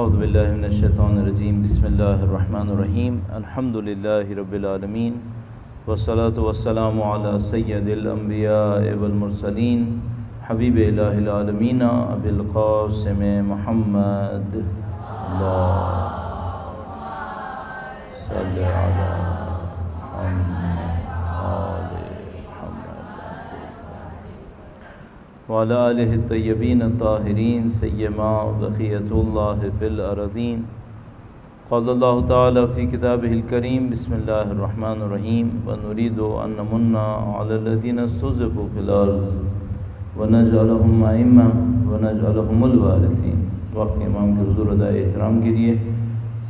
اعوذ باللہ من الشیطان الرجیم بسم اللہ الرحمن الرحیم الحمد للہ رب العالمین والصلاة والسلام علی سید الانبیاء والمرسلین حبیب الہ العالمین ابی القاسم محمد اللہم صلی علی وعلى آلہ الطیبین الطاہرین سیما بقیۃ اللہ فی الارضین قال اللہ تعالی فی کتابہ الکریم بسم اللہ الرحمن الرحیم ونريد ان نمن علی الذین استضعفوا فی الارض ونجعلهم ائمہ ونجعلهم الوارثین۔ وقت کے امام کے حضور ادائے احترام کے لیے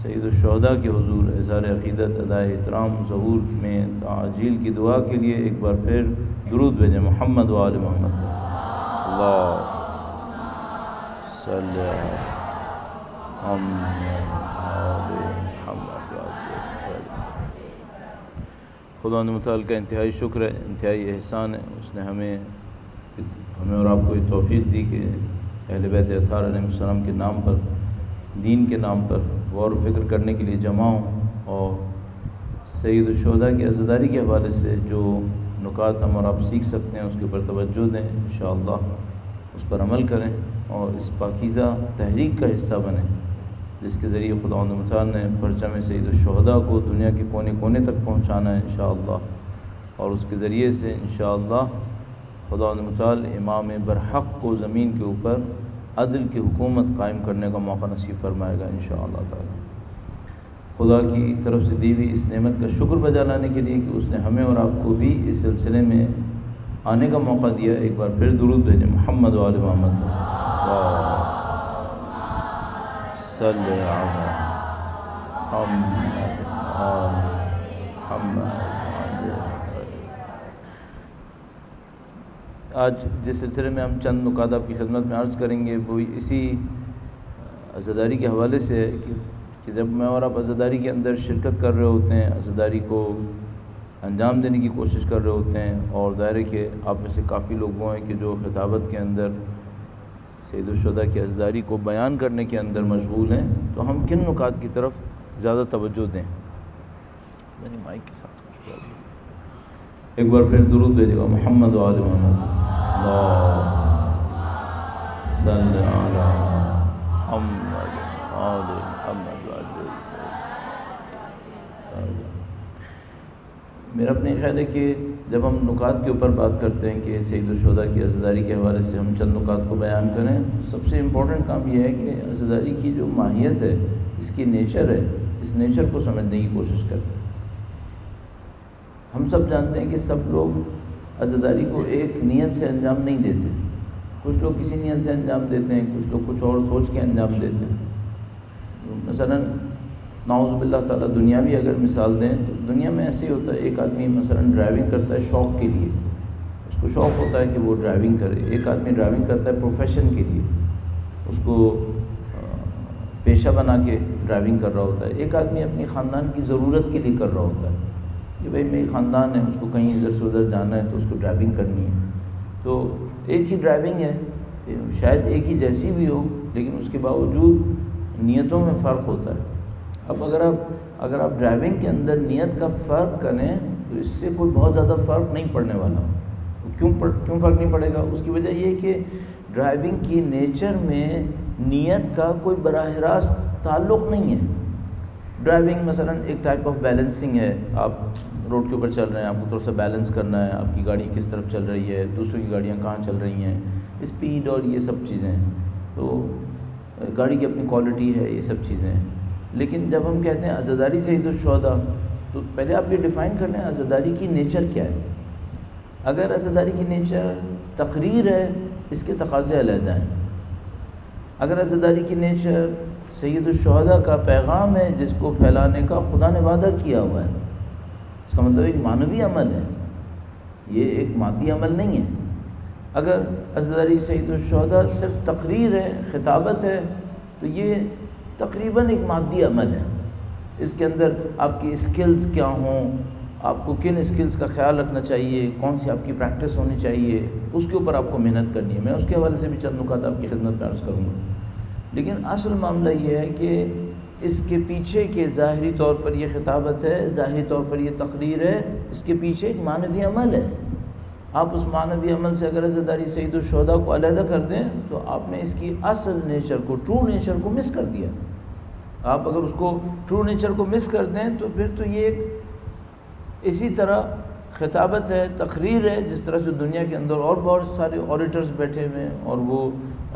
سید الشہداء کے حضور اظہار عقیدت ادائے احترام ظہور میں تعجیل کی دعا کے لیے ایک بار پھر درود بھیجیں محمد و آل محمد۔ اللہ صلی خدا متعال کا انتہائی شکر ہے، انتہائی احسان ہے، اس نے ہمیں اور آپ کو یہ توفیق دی کہ اہل بیت اطہار علیہ السلام کے نام پر، دین کے نام پر غور و فکر کرنے کے لیے جمع ہوں اور سید الشہداء کی عزاداری کے حوالے سے جو نکات ہم اور آپ سیکھ سکتے ہیں اس کے اوپر توجہ دیں، انشاءاللہ اس پر عمل کریں اور اس پاکیزہ تحریک کا حصہ بنیں جس کے ذریعے خداوند متعال نے پرچم سید الشہداء کو دنیا کے کونے کونے تک پہنچانا ہے انشاءاللہ، اور اس کے ذریعے سے انشاءاللہ خداوند متعال امام برحق کو زمین کے اوپر عدل کی حکومت قائم کرنے کا موقع نصیب فرمائے گا انشاءاللہ تعالی۔ خدا کی طرف سے دی ہوئی اس نعمت کا شکر بجا لانے کے لیے کہ اس نے ہمیں اور آپ کو بھی اس سلسلے میں آنے کا موقع دیا، ایک بار پھر درود بھیجیں محمد و آل محمد صلی علی محمد آل محمد۔ آج جس سلسلے میں ہم چند نکات آپ کی خدمت میں عرض کریں گے وہ اسی عزاداری کے حوالے سے ہے کہ جب میں اور آپ عزاداری کے اندر شرکت کر رہے ہوتے ہیں، عزاداری کو انجام دینے کی کوشش کر رہے ہوتے ہیں، اور ظاہر ہے کہ آپ میں سے کافی لوگ وہ ہیں کہ جو خطابت کے اندر سید الشہداء کی عزاداری کو بیان کرنے کے اندر مشغول ہیں، تو ہم کن نکات کی طرف زیادہ توجہ دیں؟ مائک کے ساتھ ایک بار پھر درود بھیجے گا محمد و آل محمد۔ اللہ صلی علی محمد آل محمد۔ میرا اپنا خیال ہے کہ جب ہم نکات کے اوپر بات کرتے ہیں کہ سید الشہداء کی عزاداری کے حوالے سے ہم چند نکات کو بیان کریں، سب سے امپورٹنٹ کام یہ ہے کہ عزاداری کی جو ماہیت ہے، اس کی نیچر ہے، اس نیچر کو سمجھنے کی کوشش کریں۔ ہم سب جانتے ہیں کہ سب لوگ عزاداری کو ایک نیت سے انجام نہیں دیتے، کچھ لوگ کسی نیت سے انجام دیتے ہیں، کچھ لوگ کچھ اور سوچ کے انجام دیتے ہیں۔ مثلاً نعوذ باللہ تعالیٰ دنیاوی اگر مثال دیں تو دنیا میں ایسے ہی ہوتا ہے، ایک آدمی مثلاً ڈرائیونگ کرتا ہے شوق کے لیے، اس کو شوق ہوتا ہے کہ وہ ڈرائیونگ کرے، ایک آدمی ڈرائیونگ کرتا ہے پروفیشن کے لیے، اس کو پیشہ بنا کے ڈرائیونگ کر رہا ہوتا ہے، ایک آدمی اپنی خاندان کی ضرورت کے لیے کر رہا ہوتا ہے کہ بھائی میری خاندان ہے، اس کو کہیں ادھر سے ادھر جانا ہے تو اس کو ڈرائیونگ کرنی ہے، تو ایک ہی ڈرائیونگ ہے، شاید ایک ہی جیسی بھی ہو لیکن اس کے باوجود نیتوں میں فرق ہوتا ہے۔ اب اگر آپ ڈرائیونگ کے اندر نیت کا فرق کریں تو اس سے کوئی بہت زیادہ فرق نہیں پڑنے والا۔ کیوں فرق نہیں پڑے گا؟ اس کی وجہ یہ کہ ڈرائیونگ کی نیچر میں نیت کا کوئی براہ راست تعلق نہیں ہے۔ ڈرائیونگ مثلاً ایک ٹائپ آف بیلنسنگ ہے، آپ روڈ کے اوپر چل رہے ہیں، آپ کو تھوڑا سا بیلنس کرنا ہے، آپ کی گاڑی کس طرف چل رہی ہے، دوسروں کی گاڑیاں کہاں چل رہی ہیں، اسپیڈ اور یہ سب چیزیں، تو گاڑی کی اپنی کوالٹی ہے، یہ سب چیزیں ہیں۔ لیکن جب ہم کہتے ہیں عزاداری سید الشہداء، تو پہلے آپ یہ ڈیفائن کر لیں عزاداری کی نیچر کیا ہے۔ اگر عزاداری کی نیچر تقریر ہے، اس کے تقاضے علیحدہ ہیں۔ اگر عزاداری کی نیچر سید الشہداء کا پیغام ہے جس کو پھیلانے کا خدا نے وعدہ کیا ہوا ہے، اس کا مطلب ایک معنوی عمل ہے، یہ ایک مادی عمل نہیں ہے۔ اگر عزاداری سید الشہداء صرف تقریر ہے، خطابت ہے، تو یہ تقریباً ایک مادی عمل ہے۔ اس کے اندر آپ کی اسکلز کیا ہوں، آپ کو کن اسکلز کا خیال رکھنا چاہیے، کون سی آپ کی پریکٹس ہونی چاہیے، اس کے اوپر آپ کو محنت کرنی ہے۔ میں اس کے حوالے سے بھی چند نکات آپ کی خدمت میں عرض کروں گا لیکن اصل معاملہ یہ ہے کہ اس کے پیچھے کے ظاہری طور پر یہ خطابت ہے، ظاہری طور پر یہ تقریر ہے، اس کے پیچھے ایک معنوی عمل ہے۔ آپ اس معنوی عمل سے اگر عزاداری سید الشہداء کو علیحدہ کر دیں تو آپ نے اس کی اصل نیچر کو، ٹرو نیچر کو مس کر دیا۔ آپ اگر اس کو ٹرو نیچر کو مس کر دیں تو پھر تو یہ ایک اسی طرح خطابت ہے، تقریر ہے، جس طرح سے دنیا کے اندر اور بہت سارے اوریٹرز بیٹھے ہوئے ہیں اور وہ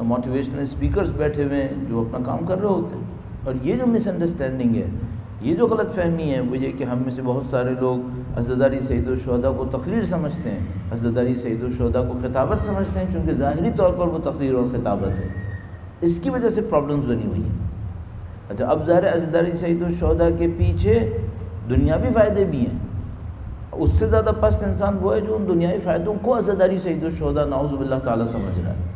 موٹیویشنل اسپیکرز بیٹھے ہوئے ہیں جو اپنا کام کر رہے ہوتے ہیں۔ اور یہ جو مس انڈرسٹینڈنگ ہے، یہ جو غلط فہمی ہے، وہ یہ کہ ہم میں سے بہت سارے لوگ عزاداری سید الشہداء کو تقریر سمجھتے ہیں، عزاداری سید الشہداء کو خطابت سمجھتے ہیں، چونکہ ظاہری طور پر وہ تقریر اور خطابت ہے۔ اس کی وجہ سے پرابلمز بنی ہوئی ہیں۔ اچھا، اب ظاہر عزاداری سید الشہداء کے پیچھے دنیاوی فائدے بھی ہیں۔ اس سے زیادہ پست انسان وہ ہے جو ان دنیاوی فائدوں کو عزاداری سید الشہداء نعوذ باللہ تعالیٰ سمجھ رہا ہے۔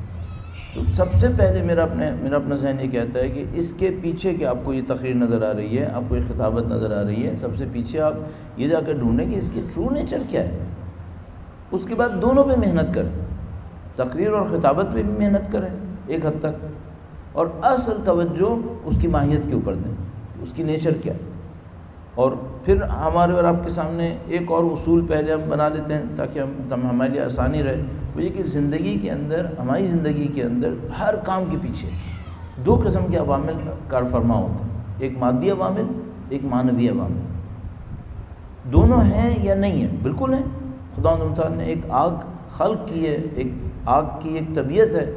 تو سب سے پہلے میرا اپنا ذہن یہ کہتا ہے کہ اس کے پیچھے کہ آپ کو یہ تقریر نظر آ رہی ہے، آپ کو یہ خطابت نظر آ رہی ہے، سب سے پیچھے آپ یہ جا کر ڈھونڈیں کہ اس کی ٹرو نیچر کیا ہے۔ اس کے بعد دونوں پہ محنت کریں، تقریر اور خطابت پہ بھی محنت کریں ایک حد تک، اور اصل توجہ اس کی ماہیت کے اوپر دیں، اس کی نیچر کیا ہے۔ اور پھر ہمارے اور آپ کے سامنے ایک اور اصول پہلے ہم بنا لیتے ہیں تاکہ ہمارے لیے آسانی رہے، وہ یہ کہ زندگی کے اندر، ہماری زندگی کے اندر ہر کام کے پیچھے دو قسم کے عوامل کار فرما ہوتے ہیں، ایک مادی عوامل، ایک معنوی عوامل۔ دونوں ہیں یا نہیں ہیں؟ بالکل ہیں۔ خدا تعالیٰ نے ایک آگ خلق کی ہے، ایک آگ کی ایک طبیعت ہے،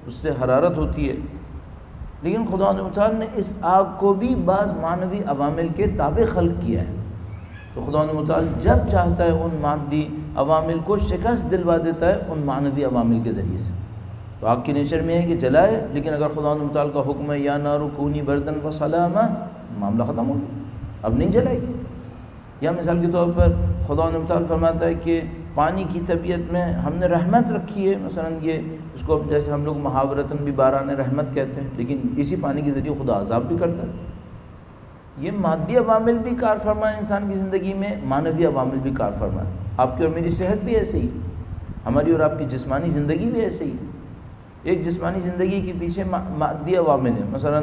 اس سے حرارت ہوتی ہے، لیکن خدا تعالیٰ نے اس آگ کو بھی بعض معنوی عوامل کے تابع خلق کیا ہے۔ تو خدا تعالیٰ جب چاہتا ہے ان مادی عوامل کو شکست دلوا دیتا ہے ان معنوی عوامل کے ذریعے سے۔ تو آگ کی نیچر میں ہے کہ جلائے، لیکن اگر خدا تعالیٰ کا حکم ہے یا نار کونی بردن و سلاما، معاملہ ختم ہو گیا، اب نہیں جلائے گی۔ یا مثال کے طور پر خدا تعالیٰ فرماتا ہے کہ پانی کی طبیعت میں ہم نے رحمت رکھی ہے، مثلا یہ اس کو جیسے ہم لوگ محاورتاً بھی باران رحمت کہتے ہیں، لیکن اسی پانی کے ذریعے خدا عذاب بھی کرتا ہے۔ یہ مادی عوامل بھی کار فرما ہے انسان کی زندگی میں، معنوی عوامل بھی کار فرما ہے۔ آپ کی اور میری صحت بھی ایسے ہی، ہماری اور آپ کی جسمانی زندگی بھی ایسے ہی۔ ایک جسمانی زندگی کے پیچھے مادی عوامل ہیں، مثلا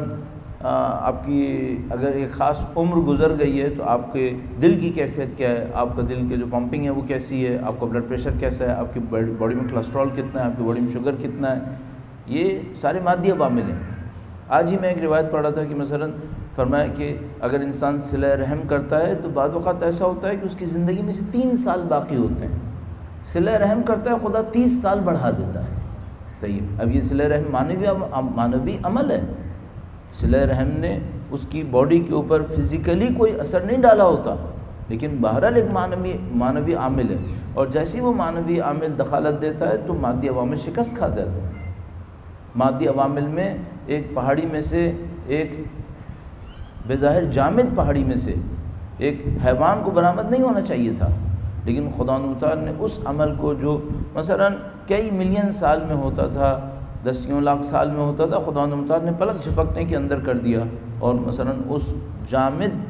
آپ کی اگر ایک خاص عمر گزر گئی ہے تو آپ کے دل کی کیفیت کیا ہے، آپ کا دل کے جو پمپنگ ہے وہ کیسی ہے، آپ کا بلڈ پریشر کیسا ہے، آپ کی باڈی میں کولیسٹرول کتنا ہے، آپ کی باڈی میں شوگر کتنا ہے، یہ سارے مادی عوامل ہیں۔ آج ہی میں ایک روایت پڑھ رہا تھا کہ مثلا فرمایا کہ اگر انسان صلہ رحم کرتا ہے تو بعض اوقات ایسا ہوتا ہے کہ اس کی زندگی میں سے 3 سال باقی ہوتے ہیں، صلہ رحم کرتا ہے خدا 30 سال بڑھا دیتا ہے۔ صحیح، اب یہ صلہ رحم معنوی عمل ہے، صلہ رحم نے اس کی باڈی کے اوپر فزیکلی کوئی اثر نہیں ڈالا ہوتا، لیکن بہرحال ایک معنوی عامل ہے، اور جیسی وہ معنوی عامل دخالت دیتا ہے تو مادی عوامل شکست کھا جاتے ہیں۔ مادی عوامل میں ایک پہاڑی میں سے، ایک بظاہر جامد پہاڑی میں سے ایک حیوان کو برآمد نہیں ہونا چاہیے تھا، لیکن خدا تعالیٰ نے اس عمل کو جو مثلا کئی ملین سال میں ہوتا تھا، 10 لاکھ سال میں ہوتا تھا، خدا تعالیٰ نے پلک جھپکنے کے اندر کر دیا، اور مثلا اس جامد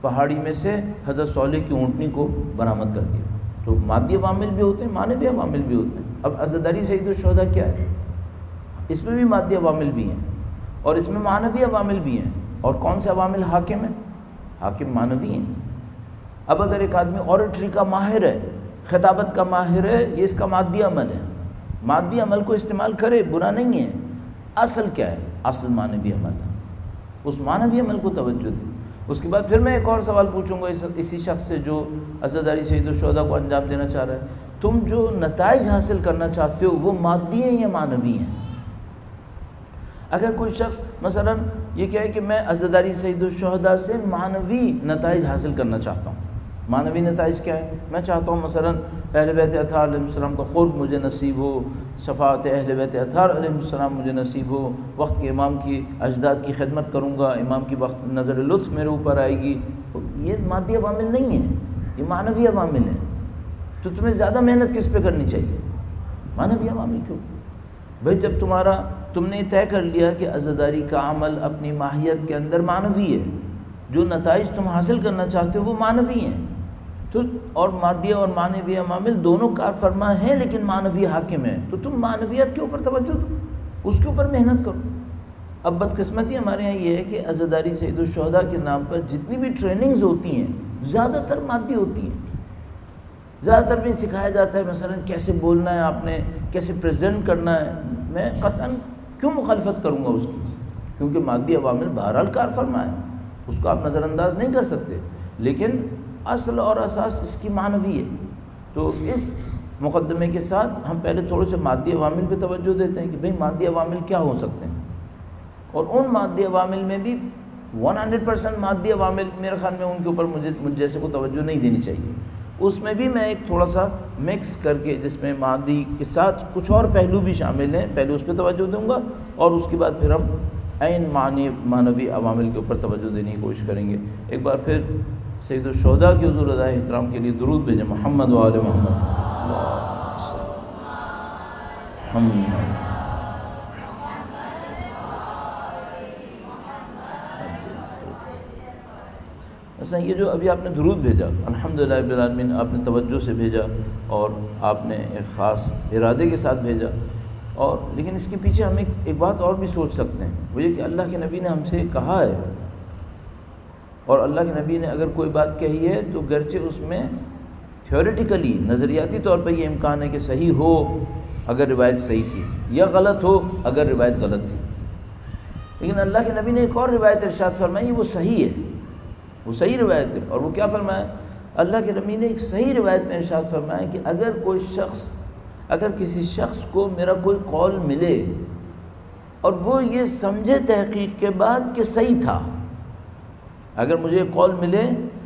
پہاڑی میں سے حضرت صالح کی اونٹنی کو برآمد کر دیا۔ تو مادی عوامل بھی ہوتے ہیں، معنوی عوامل بھی ہوتے ہیں۔ اب عزاداری سید الشہداء کیا ہے؟ اس میں بھی مادی عوامل بھی ہیں اور اس میں معنوی عوامل بھی ہیں۔ اور کون سے عوامل حاکم ہیں؟ حاکم معنوی ہیں۔ اب اگر ایک آدمی اوریٹری کا ماہر ہے، خطابت کا ماہر ہے، یہ اس کا مادی عمل ہے، مادی عمل کو استعمال کرے، برا نہیں ہے۔ اصل کیا ہے؟ اصل معنوی عمل ہے، اس معنوی عمل کو توجہ دیں۔ اس کے بعد پھر میں ایک اور سوال پوچھوں گا اسی شخص سے جو عزاداری سید الشہداء کو انجام دینا چاہ رہا ہے، تم جو نتائج حاصل کرنا چاہتے ہو وہ مادی ہیں یا معنوی ہیں؟ اگر کوئی شخص مثلا یہ کہے کہ میں عزاداری سید الشہداء سے معنوی نتائج حاصل کرنا چاہتا ہوں، معنوی نتائج کیا ہے؟ میں چاہتا ہوں مثلا اہل بیت اطہار علیہ السلام کا قرب مجھے نصیب ہو، شفاعت اہل بیت اطہار علیہ السلام مجھے نصیب ہو، وقت کے امام کی اجداد کی خدمت کروں گا، امام کی وقت نظر لطف میرے اوپر آئے گی۔ یہ مادی عوامل نہیں ہیں، یہ معنوی عوامل ہیں۔ تو تمہیں زیادہ محنت کس پہ کرنی چاہیے؟ معنوی عوامل کیوں؟ بھائی جب تم نے طے کر لیا کہ عزاداری کا عمل اپنی ماہیت کے اندر معنوی ہے، جو نتائج تم حاصل کرنا چاہتے ہو وہ معنوی ہیں، تو اور مادی اور معنوی عوامل دونوں کار فرما ہیں لیکن معنوی حاکم ہیں، تو تم معنویت کے اوپر توجہ دو، اس کے اوپر محنت کرو۔ اب بدقسمتی ہمارے یہاں یہ ہے کہ عزاداری سید الشہداء کے نام پر جتنی بھی ٹریننگز ہوتی ہیں زیادہ تر مادی ہوتی ہیں. زیادہ تر بھی سکھایا جاتا ہے مثلا کیسے بولنا ہے آپ نے، کیسے پریزنٹ کرنا ہے. میں قطعاً کیوں مخالفت کروں گا اس کی، کیونکہ مادی عوامل بہرحال کار فرما ہے، اس کو آپ نظر انداز نہیں کر سکتے، لیکن اصل اور اساس اس کی معنوی ہے. تو اس مقدمے کے ساتھ ہم پہلے تھوڑے سے مادی عوامل پہ توجہ دیتے ہیں کہ بھئی مادی عوامل کیا ہو سکتے ہیں، اور ان مادی عوامل میں بھی 100% مادی عوامل میرے خیال میں ان کے اوپر مجھ جیسے کو توجہ نہیں دینی چاہیے. اس میں بھی میں ایک تھوڑا سا مکس کر کے جس میں مادی کے ساتھ کچھ اور پہلو بھی شامل ہیں، پہلے اس پہ توجہ دوں گا اور اس کے بعد پھر ہم عین معنوی عوامل کے اوپر توجہ دینے کی کوشش کریں گے. ایک بار پھر سید الشہداء کے حضور ادائے احترام کے لیے درود بھیجیں. محمد و آل محمد. ایسا یہ جو ابھی آپ نے درود بھیجا الحمدللہ رب العالمین، آپ نے توجہ سے بھیجا اور آپ نے ایک خاص ارادے کے ساتھ بھیجا، اور لیکن اس کے پیچھے ہم ایک بات اور بھی سوچ سکتے ہیں، وہ یہ کہ اللہ کے نبی نے ہم سے کہا ہے، اور اللہ کے نبی نے اگر کوئی بات کہی ہے تو گرچہ اس میں تھیوریٹیکلی نظریاتی طور پر یہ امکان ہے کہ صحیح ہو اگر روایت صحیح تھی، یا غلط ہو اگر روایت غلط تھی، لیکن اللہ کے نبی نے ایک اور روایت ارشاد فرمائی، وہ صحیح ہے، وہ صحیح روایت ہے. اور وہ کیا فرمایا؟ اللہ کے نبی نے ایک صحیح روایت میں ارشاد فرمایا کہ اگر کسی شخص کو میرا کوئی قول ملے اور وہ یہ سمجھے تحقیق کے بعد کہ صحیح تھا، اگر مجھے قول ملے،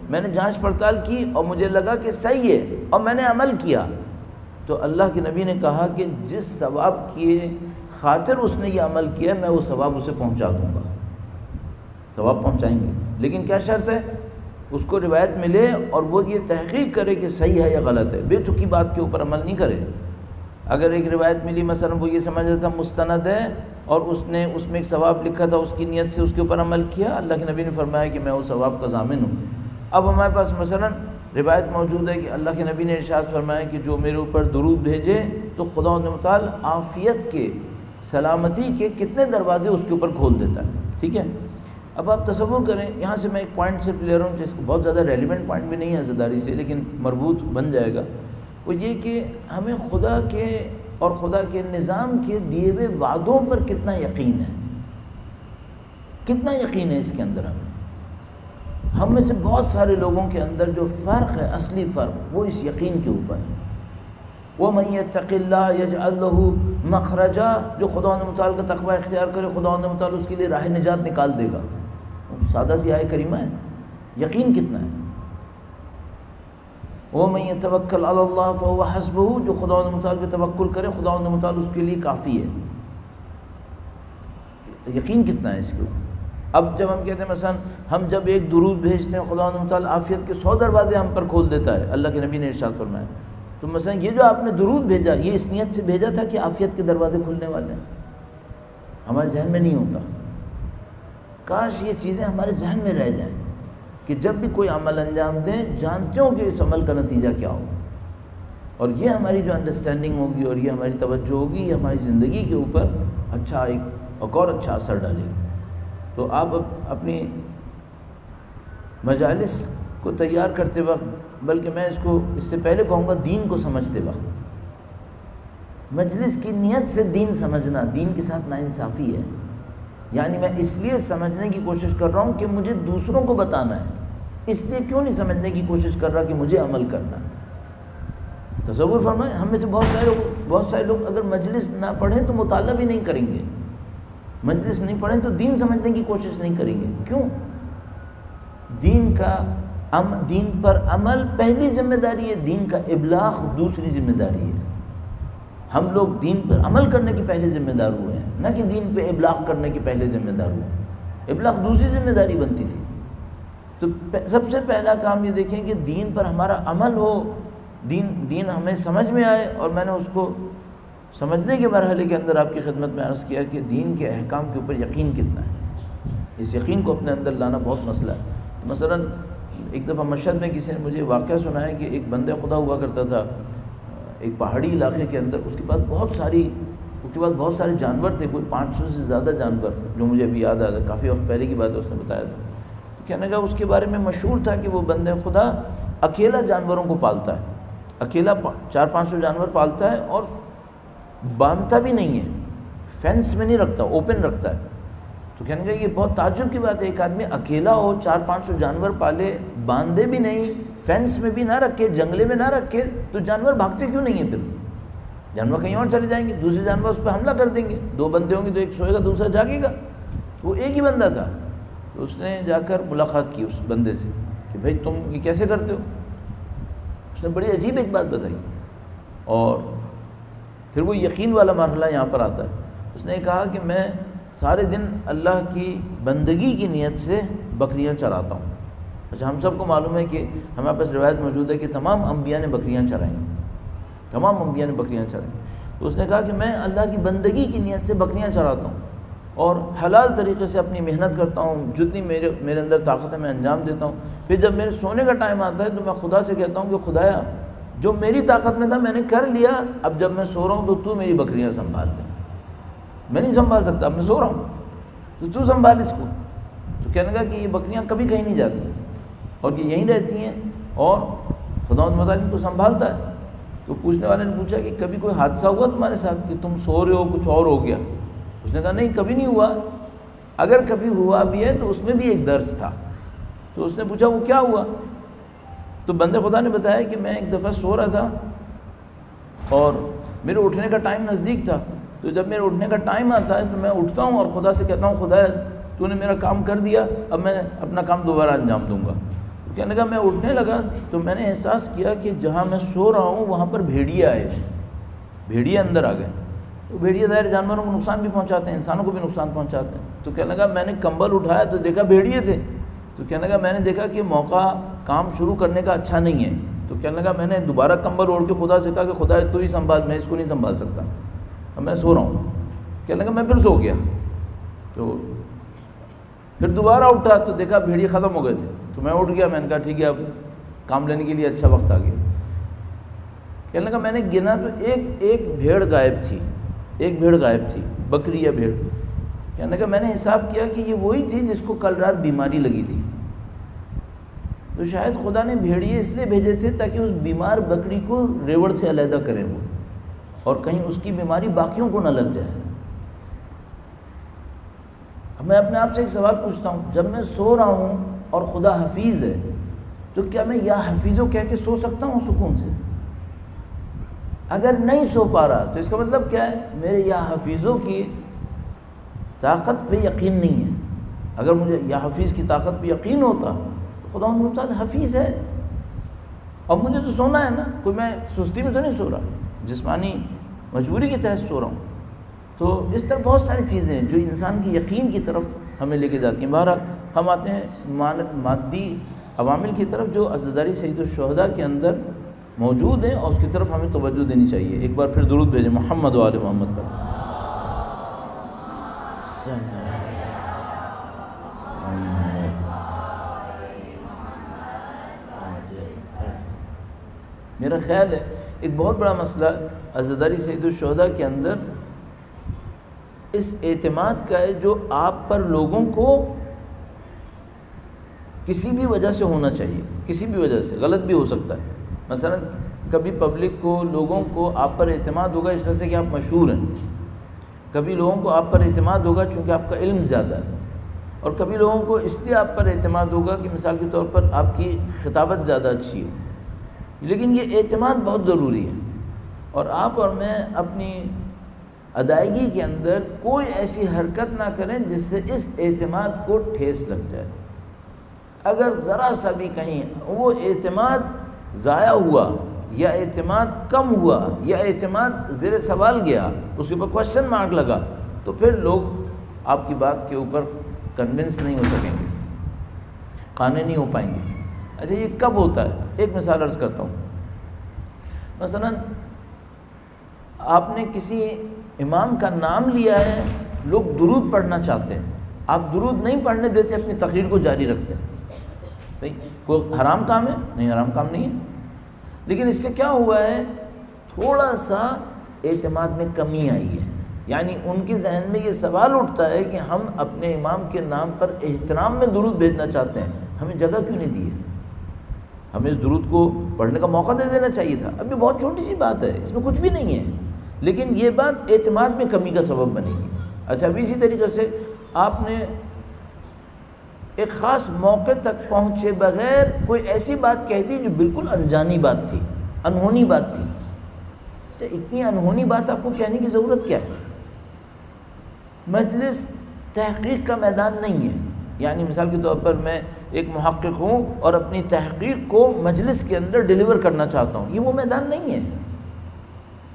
میں نے جانچ پڑتال کی اور مجھے لگا کہ صحیح ہے اور میں نے عمل کیا، تو اللہ کے نبی نے کہا کہ جس ثواب کی خاطر اس نے یہ عمل کیا میں وہ ثواب اسے پہنچا دوں گا. ثواب پہنچائیں گے، لیکن کیا شرط ہے؟ اس کو روایت ملے اور وہ یہ تحقیق کرے کہ صحیح ہے یا غلط ہے، بے تکی بات کے اوپر عمل نہیں کرے. اگر ایک روایت ملی مثلا وہ یہ سمجھ رہا تھا مستند ہے اور اس نے اس میں ایک ثواب لکھا تھا، اس کی نیت سے اس کے اوپر عمل کیا، اللہ کے نبی نے فرمایا کہ میں اس ثواب کا ضامن ہوں. اب ہمارے پاس مثلا روایت موجود ہے کہ اللہ کے نبی نے ارشاد فرمایا کہ جو میرے اوپر درود بھیجے تو خدا متعال عافیت کے، سلامتی کے کتنے دروازے اس کے اوپر کھول دیتا ہے. ٹھیک ہے، اب آپ تصور کریں، یہاں سے میں ایک پوائنٹ سے لے رہا ہوں جس کو بہت زیادہ ریلیونٹ پوائنٹ بھی نہیں ہے عزاداری سے، لیکن مربوط بن جائے گا. وہ یہ کہ ہمیں خدا کے اور خدا کے نظام کے دیے ہوئے وعدوں پر کتنا یقین ہے، کتنا یقین ہے اس کے اندر. ہم میں سے بہت سارے لوگوں کے اندر جو فرق ہے، اصلی فرق، وہ اس یقین کے اوپر ہے. وَمَن يَتَّقِ اللَّهَ يَجْعَلْ لَهُ مَخْرَجًا، جو خدا متعال کا تقوی اختیار کرے خدا متعال اس کے لیے راہ نجات نکال دے گا. سادہ سی آیت کریمہ ہے، یقین کتنا ہے. وَمَن يَتَوَكَّلْ عَلَى اللَّهِ فَهُوَ حَسْبُهُ، جو خدا متعال پہ توکل کرے خدا متعال اس کے لیے کافی ہے. یقین کتنا ہے اس کے اوپر. اب جب ہم کہتے ہیں مثلا ہم جب ایک درود بھیجتے ہیں خدا متعال عافیت کے 100 دروازے ہم پر کھول دیتا ہے، اللہ کے نبی نے ارشاد فرمایا. تو مثلا یہ جو آپ نے درود بھیجا، یہ اس نیت سے بھیجا تھا کہ عافیت کے دروازے کھلنے والے ہیں. ہمارے ذہن میں نہیں ہوتا. کاش یہ چیزیں ہمارے ذہن میں رہ جائیں کہ جب بھی کوئی عمل انجام دیں جانتے ہوں کہ اس عمل کا نتیجہ کیا ہوگا، اور یہ ہماری جو انڈرسٹینڈنگ ہوگی اور یہ ہماری توجہ ہوگی، یہ ہماری زندگی کے اوپر اچھا ایک اور اچھا اثر ڈالے گی. تو آپ اپنی مجالس کو تیار کرتے وقت، بلکہ میں اس سے پہلے کہوں گا دین کو سمجھتے وقت، مجلس کی نیت سے دین سمجھنا دین کے ساتھ ناانصافی ہے. یعنی میں اس لیے سمجھنے کی کوشش کر رہا ہوں کہ مجھے دوسروں کو بتانا ہے، اس لیے کیوں نہیں سمجھنے کی کوشش کر رہا کہ مجھے عمل کرنا ہے. تصور فرمائیں، ہم میں سے بہت سارے لوگ اگر مجلس نہ پڑھیں تو مطالعہ بھی نہیں کریں گے، مجلس نہیں پڑھیں تو دین سمجھنے کی کوشش نہیں کریں گے. کیوں؟ دین پر عمل پہلی ذمہ داری ہے، دین کا ابلاغ دوسری ذمہ داری ہے. ہم لوگ دین پر عمل کرنے کے پہلے ذمہ دار ہوئے ہیں، نہ کہ دین پہ ابلاغ کرنے کے پہلے ذمہ دار ہوئے. ابلاغ دوسری ذمہ داری بنتی تھی. تو سب سے پہلا کام یہ دیکھیں کہ دین پر ہمارا عمل ہو، دین ہمیں سمجھ میں آئے. اور میں نے اس کو سمجھنے کے مرحلے کے اندر آپ کی خدمت میں عرض کیا کہ دین کے احکام کے اوپر یقین کتنا ہے. اس یقین کو اپنے اندر لانا بہت مسئلہ ہے. مثلا ایک دفعہ مشہد میں کسی نے مجھے واقعہ سنایا کہ ایک بندہ خدا ہوا کرتا تھا ایک پہاڑی علاقے کے اندر. اس کے پاس بہت ساری اس کے بعد بہت سارے جانور تھے، کوئی 500 سے زیادہ جانور، جو مجھے ابھی یاد آتا ہے، کافی وقت پہلے کی بات ہے، اس نے بتایا تھا. کہنے کا اس کے بارے میں مشہور تھا کہ وہ بندہ خدا اکیلا جانوروں کو پالتا ہے، اکیلا 400-500 جانور پالتا ہے اور باندھتا بھی نہیں ہے، فینس میں نہیں رکھتا، اوپن رکھتا ہے. تو کہنے کا یہ بہت تعجب کی بات ہے، ایک آدمی اکیلا ہو، 400-500 جانور پالے، باندھے بھی نہیں، فینس میں بھی نہ رکھے، جنگلے میں نہ رکھے، تو جانور بھاگتے کیوں نہیں ہیں؟ پھر جانور کہیں اور چلے جائیں گے، دوسرے جانور اس پہ حملہ کر دیں گے. 2 بندے ہوں گے تو ایک سوئے گا دوسرا جاگے گا. وہ ایک ہی بندہ تھا. تو اس نے جا کر ملاقات کی اس بندے سے کہ بھائی تم یہ کیسے کرتے ہو؟ اس نے بڑی عجیب ایک بات بتائی، اور پھر وہ یقین والا مرحلہ یہاں پر آتا ہے. اس نے کہا کہ میں سارے دن اللہ کی بندگی کی نیت سے بکریاں چراتا ہوں. اچھا، ہم سب کو معلوم ہے کہ ہمارے پاس روایت موجود ہے کہ تمام انبیاء نے بکریاں چرائیں، تمام انبیاء نے بکریاں چرائیں. تو اس نے کہا کہ میں اللہ کی بندگی کی نیت سے بکریاں چراتا ہوں اور حلال طریقے سے اپنی محنت کرتا ہوں، جتنی میرے اندر طاقت ہے میں انجام دیتا ہوں. پھر جب میرے سونے کا ٹائم آتا ہے تو میں خدا سے کہتا ہوں کہ خدایا جو میری طاقت میں تھا میں نے کر لیا، اب جب میں سو رہا ہوں تو میری بکریاں سنبھال لے، میں نہیں سنبھال سکتا، اب میں سو رہا ہوں تو سنبھال اس کو. تو کہنے لگا کہ یہ بکریاں کبھی کہیں نہیں جاتی اور یہ یہیں رہتی ہیں اور خداوند متعال ان کو سنبھالتا ہے. تو پوچھنے والے نے پوچھا کہ کبھی کوئی حادثہ ہوا تمہارے ساتھ کہ تم سو رہے ہو کچھ اور ہو گیا؟ اس نے کہا نہیں، کبھی نہیں ہوا، اگر کبھی ہوا بھی ہے تو اس میں بھی ایک درس تھا. تو اس نے پوچھا وہ کیا ہوا؟ تو بندے خدا نے بتایا کہ میں ایک دفعہ سو رہا تھا اور میرے اٹھنے کا ٹائم نزدیک تھا. تو جب میرے اٹھنے کا ٹائم آتا ہے تو میں اٹھتا ہوں اور خدا سے کہتا ہوں خدا تو نے میرا کام کر دیا، اب میں اپنا کام دوبارہ انجام دوں گا. تو کہنے لگا میں اٹھنے لگا تو میں نے احساس کیا کہ جہاں میں سو رہا ہوں وہاں پر بھیڑیے آئے ہیں، بھیڑیے اندر آ گئے. تو بھیڑیے ظاہر جانوروں کو نقصان بھی پہنچاتے ہیں، انسانوں کو بھی نقصان پہنچاتے ہیں. تو کہنے لگا میں نے کمبل اٹھایا تو دیکھا بھیڑیے تھے. تو کہنے لگا میں نے دیکھا کہ موقع کام شروع کرنے کا اچھا نہیں ہے. تو کہنے لگا میں نے دوبارہ کمبل اوڑھ کے خدا سے کہا کہ خدا تو ہی سنبھال، میں اس کو نہیں سنبھال سکتا، اب میں سو رہا ہوں. کہنے لگا میں پھر سو گیا. تو پھر دوبارہ اٹھا تو دیکھا بھیڑیے ختم ہو گئے تھے. تو میں اٹھ گیا، میں نے کہا ٹھیک ہے اب کام لینے کے لیے اچھا وقت آ گیا. کہنے لگا میں نے گنا تو ایک بھیڑ غائب تھی، ایک بھیڑ غائب تھی، بکری یا بھیڑ. کہنے لگا میں نے حساب کیا کہ یہ وہی تھی جس کو کل رات بیماری لگی تھی. تو شاید خدا نے بھیڑیے اس لیے بھیجے تھے تاکہ اس بیمار بکری کو ریوڑ سے علیحدہ کریں وہ، اور کہیں اس کی بیماری باقیوں کو نہ لگ جائے. اب میں اپنے آپ سے ایک سوال پوچھتا ہوں، جب میں سو رہا ہوں اور خدا حفیظ ہے تو کیا میں یا حفیظو کہہ کے سو سکتا ہوں سکون سے؟ اگر نہیں سو پا رہا تو اس کا مطلب کیا ہے؟ میرے یا حفیظو کی طاقت پہ یقین نہیں ہے. اگر مجھے یا حفیظ کی طاقت پہ یقین ہوتا تو خدا متعال حفیظ ہے اور مجھے تو سونا ہے نا، کوئی میں سستی میں تو نہیں سو رہا، جسمانی مجبوری کے تحت سو رہا ہوں. تو اس طرح بہت ساری چیزیں ہیں جو انسان کی یقین کی طرف ہمیں لے کے جاتی ہیں. بہرحال ہم آتے ہیں مادی عوامل کی طرف جو عزاداری سید الشہداء کے اندر موجود ہیں، اور اس کی طرف ہمیں توجہ دینی چاہیے. ایک بار پھر درود بھیجیں محمد و آل محمد پر. میرا خیال ہے ایک بہت بڑا مسئلہ عزاداری سید الشہداء کے اندر اس اعتماد کا ہے جو آپ پر لوگوں کو کسی بھی وجہ سے ہونا چاہیے، کسی بھی وجہ سے، غلط بھی ہو سکتا ہے. مثلا کبھی پبلک کو، لوگوں کو آپ پر اعتماد ہوگا اس وجہ سے کہ آپ مشہور ہیں، کبھی لوگوں کو آپ پر اعتماد ہوگا چونکہ آپ کا علم زیادہ ہے، اور کبھی لوگوں کو اس لیے آپ پر اعتماد ہوگا کہ مثال کے طور پر آپ کی خطابت زیادہ اچھی ہے. لیکن یہ اعتماد بہت ضروری ہے، اور آپ اور میں اپنی ادائیگی کے اندر کوئی ایسی حرکت نہ کریں جس سے اس اعتماد کو ٹھیس لگ جائے. اگر ذرا سا بھی کہیں وہ اعتماد ضائع ہوا یا اعتماد کم ہوا یا اعتماد زیر سوال گیا، اس کے اوپر کوشچن مارک لگا، تو پھر لوگ آپ کی بات کے اوپر کنونس نہیں ہو سکیں گے، قانع نہیں ہو پائیں گے. اچھا یہ کب ہوتا ہے؟ ایک مثال عرض کرتا ہوں. مثلا آپ نے کسی امام کا نام لیا ہے، لوگ درود پڑھنا چاہتے ہیں، آپ درود نہیں پڑھنے دیتے، اپنی تقریر کو جاری رکھتے ہیں. بھائی کوئی حرام کام ہے؟ نہیں، حرام کام نہیں ہے، لیکن اس سے کیا ہوا ہے؟ تھوڑا سا اعتماد میں کمی آئی ہے. یعنی ان کے ذہن میں یہ سوال اٹھتا ہے کہ ہم اپنے امام کے نام پر احترام میں درود بھیجنا چاہتے ہیں، ہمیں جگہ کیوں نہیں دی ہے؟ ہمیں اس درود کو پڑھنے کا موقع دے دینا چاہیے تھا۔ اب یہ بہت چھوٹی سی بات ہے، اس میں کچھ بھی نہیں ہے، لیکن یہ بات اعتماد میں کمی کا سبب بنے گی۔ اچھا، اب اسی طریقے سے آپ نے ایک خاص موقع تک پہنچے بغیر کوئی ایسی بات کہہ دی جو بالکل انجانی بات تھی، انہونی بات تھی۔ اچھا، اتنی انہونی بات آپ کو کہنے کی ضرورت کیا ہے؟ مجلس تحقیق کا میدان نہیں ہے، یعنی مثال کے طور پر میں ایک محقق ہوں اور اپنی تحقیق کو مجلس کے اندر ڈیلیور کرنا چاہتا ہوں، یہ وہ میدان نہیں ہے۔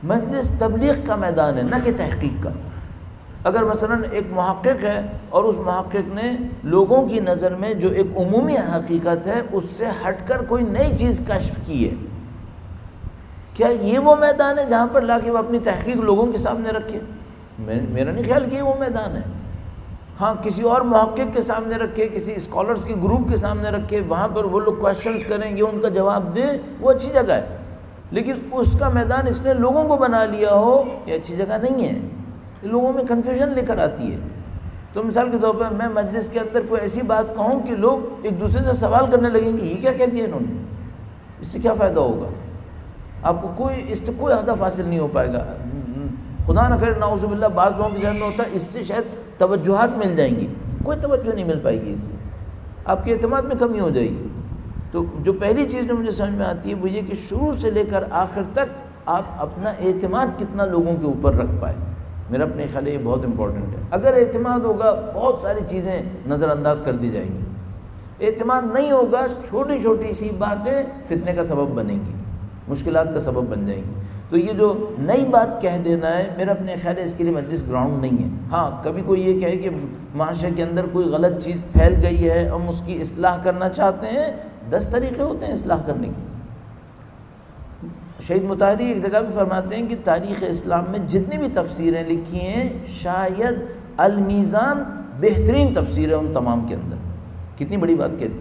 مجلس تبلیغ کا میدان ہے، نہ کہ تحقیق کا۔ اگر مثلا ایک محقق ہے اور اس محقق نے لوگوں کی نظر میں جو ایک عمومی حقیقت ہے اس سے ہٹ کر کوئی نئی چیز کشف کی ہے، کیا یہ وہ میدان ہے جہاں پر لا کے وہ اپنی تحقیق لوگوں کے سامنے رکھے؟ میرا نہیں خیال کہ یہ وہ میدان ہے۔ ہاں، کسی اور محقق کے سامنے رکھے، کسی اسکالرز کے گروپ کے سامنے رکھے، وہاں پر وہ لوگ کویشچنز کریں، یہ ان کا جواب دیں، وہ اچھی جگہ ہے، لیکن اس کا میدان اس نے لوگوں کو بنا لیا ہو، یہ اچھی جگہ نہیں ہے، لوگوں میں کنفیوژن لے کر آتی ہے۔ تو مثال کے طور پر میں مجلس کے اندر کوئی ایسی بات کہوں کہ لوگ ایک دوسرے سے سوال کرنے لگیں گے، یہ کیا کہہ دیا انہوں نے، اس سے کیا فائدہ ہوگا؟ آپ کو اس سے کوئی ہدف حاصل نہیں ہو پائے گا۔ خدا نہ کرے، نعوذ باللہ، بعض لوگوں کے ذہن میں ہوتا ہے اس سے شاید توجہات مل جائیں گی، کوئی توجہ نہیں مل پائے گی، اس سے آپ کے اعتماد میں کمی ہو جائے گی۔ تو جو پہلی چیز جو مجھے سمجھ میں آتی ہے وہ یہ کہ شروع سے لے کر آخر تک آپ اپنا اعتماد کتنا لوگوں کے اوپر رکھ پائے، میرا اپنے خیال یہ بہت امپورٹنٹ ہے۔ اگر اعتماد ہوگا بہت ساری چیزیں نظر انداز کر دی جائیں گی، اعتماد نہیں ہوگا چھوٹی چھوٹی سی باتیں فتنے کا سبب بنیں گی، مشکلات کا سبب بن جائیں گی۔ تو یہ جو نئی بات کہہ دینا ہے، میرا اپنے خیال ہے اس کے لیے مجلس گراؤنڈ نہیں ہے۔ ہاں، کبھی کوئی یہ کہے کہ معاشرے کے اندر کوئی غلط چیز پھیل گئی ہے، ہم اس کی اصلاح کرنا چاہتے ہیں، 10 طریقے ہوتے ہیں اصلاح کرنے کے۔ شہید مطہری ایک جگہ بھی فرماتے ہیں کہ تاریخ اسلام میں جتنی بھی تفسیریں لکھی ہیں، شاید المیزان بہترین تفسیر ہے ان تمام کے اندر۔ کتنی بڑی بات کہتی،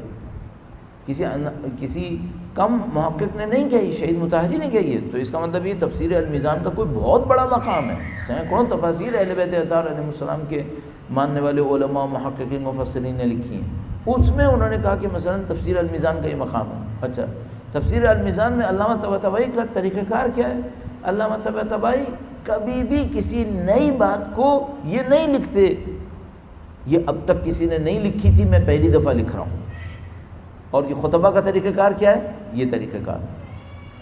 کسی کم محقق نے نہیں کہی، شہید مطہری نے کہی ہے، تو اس کا مطلب یہ تفسیر المیزان کا کوئی بہت بڑا مقام ہے۔ سینکڑوں تفاسیر اہل بیت اطہار علیہ السلام کے ماننے والے علماء، محققین، مفسرین نے لکھی ہیں، اس میں انہوں نے کہا کہ مثلا تفسیر المیزان کا یہ مقام ہے۔ اچھا، تفسیر المیزان میں علامہ طباطبائی کا طریقہ کار کیا ہے؟ علامہ طباطبائی کبھی بھی کسی نئی بات کو یہ نہیں لکھتے، یہ اب تک کسی نے نہیں لکھی تھی، میں پہلی دفعہ لکھ رہا ہوں۔ اور یہ خطبہ کا طریقہ کار کیا ہے؟ یہ طریقہ کار،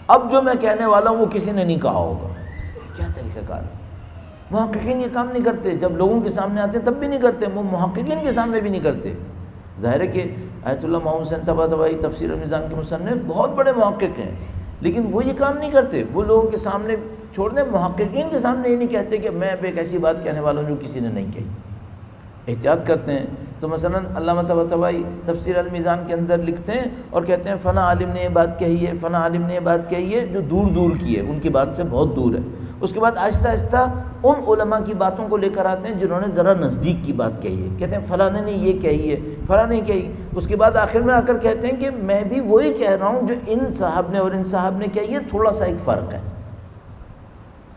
اب جو میں کہنے والا ہوں وہ کسی نے نہیں کہا ہوگا، کیا طریقہ کار ہے؟ محققین یہ کام نہیں کرتے، جب لوگوں کے سامنے آتے ہیں تب بھی نہیں کرتے، وہ محققین کے سامنے بھی نہیں کرتے۔ ظاہر ہے کہ آیت اللہ محمد حسین طباطبائی تفسیر المیزان کے مصنف بہت بڑے محقق ہیں، لیکن وہ یہ کام نہیں کرتے، وہ لوگوں کے سامنے چھوڑ دیں، محققین کے سامنے یہ نہیں کہتے کہ میں اب ایک ایسی بات کہنے والا ہوں جو کسی نے نہیں کہی، احتیاط کرتے ہیں۔ تو مثلا علامہ طباطبائی تفسیر المیزان کے اندر لکھتے ہیں اور کہتے ہیں فلاں عالم نے یہ بات کہی ہے، فلاں عالم نے یہ بات کہی ہے جو دور دور کی ہے، ان کی بات سے بہت دور ہے۔ اس کے بعد آہستہ آہستہ ان علماء کی باتوں کو لے کر آتے ہیں جنہوں نے ذرا نزدیک کی بات کہی ہے، کہتے ہیں فلاں نے یہ کہی ہے، فلاں نے کہی۔ اس کے بعد آخر میں آ کر کہتے ہیں کہ میں بھی وہی کہہ رہا ہوں جو ان صاحب نے اور ان صاحب نے کہی ہے، تھوڑا سا ایک فرق ہے۔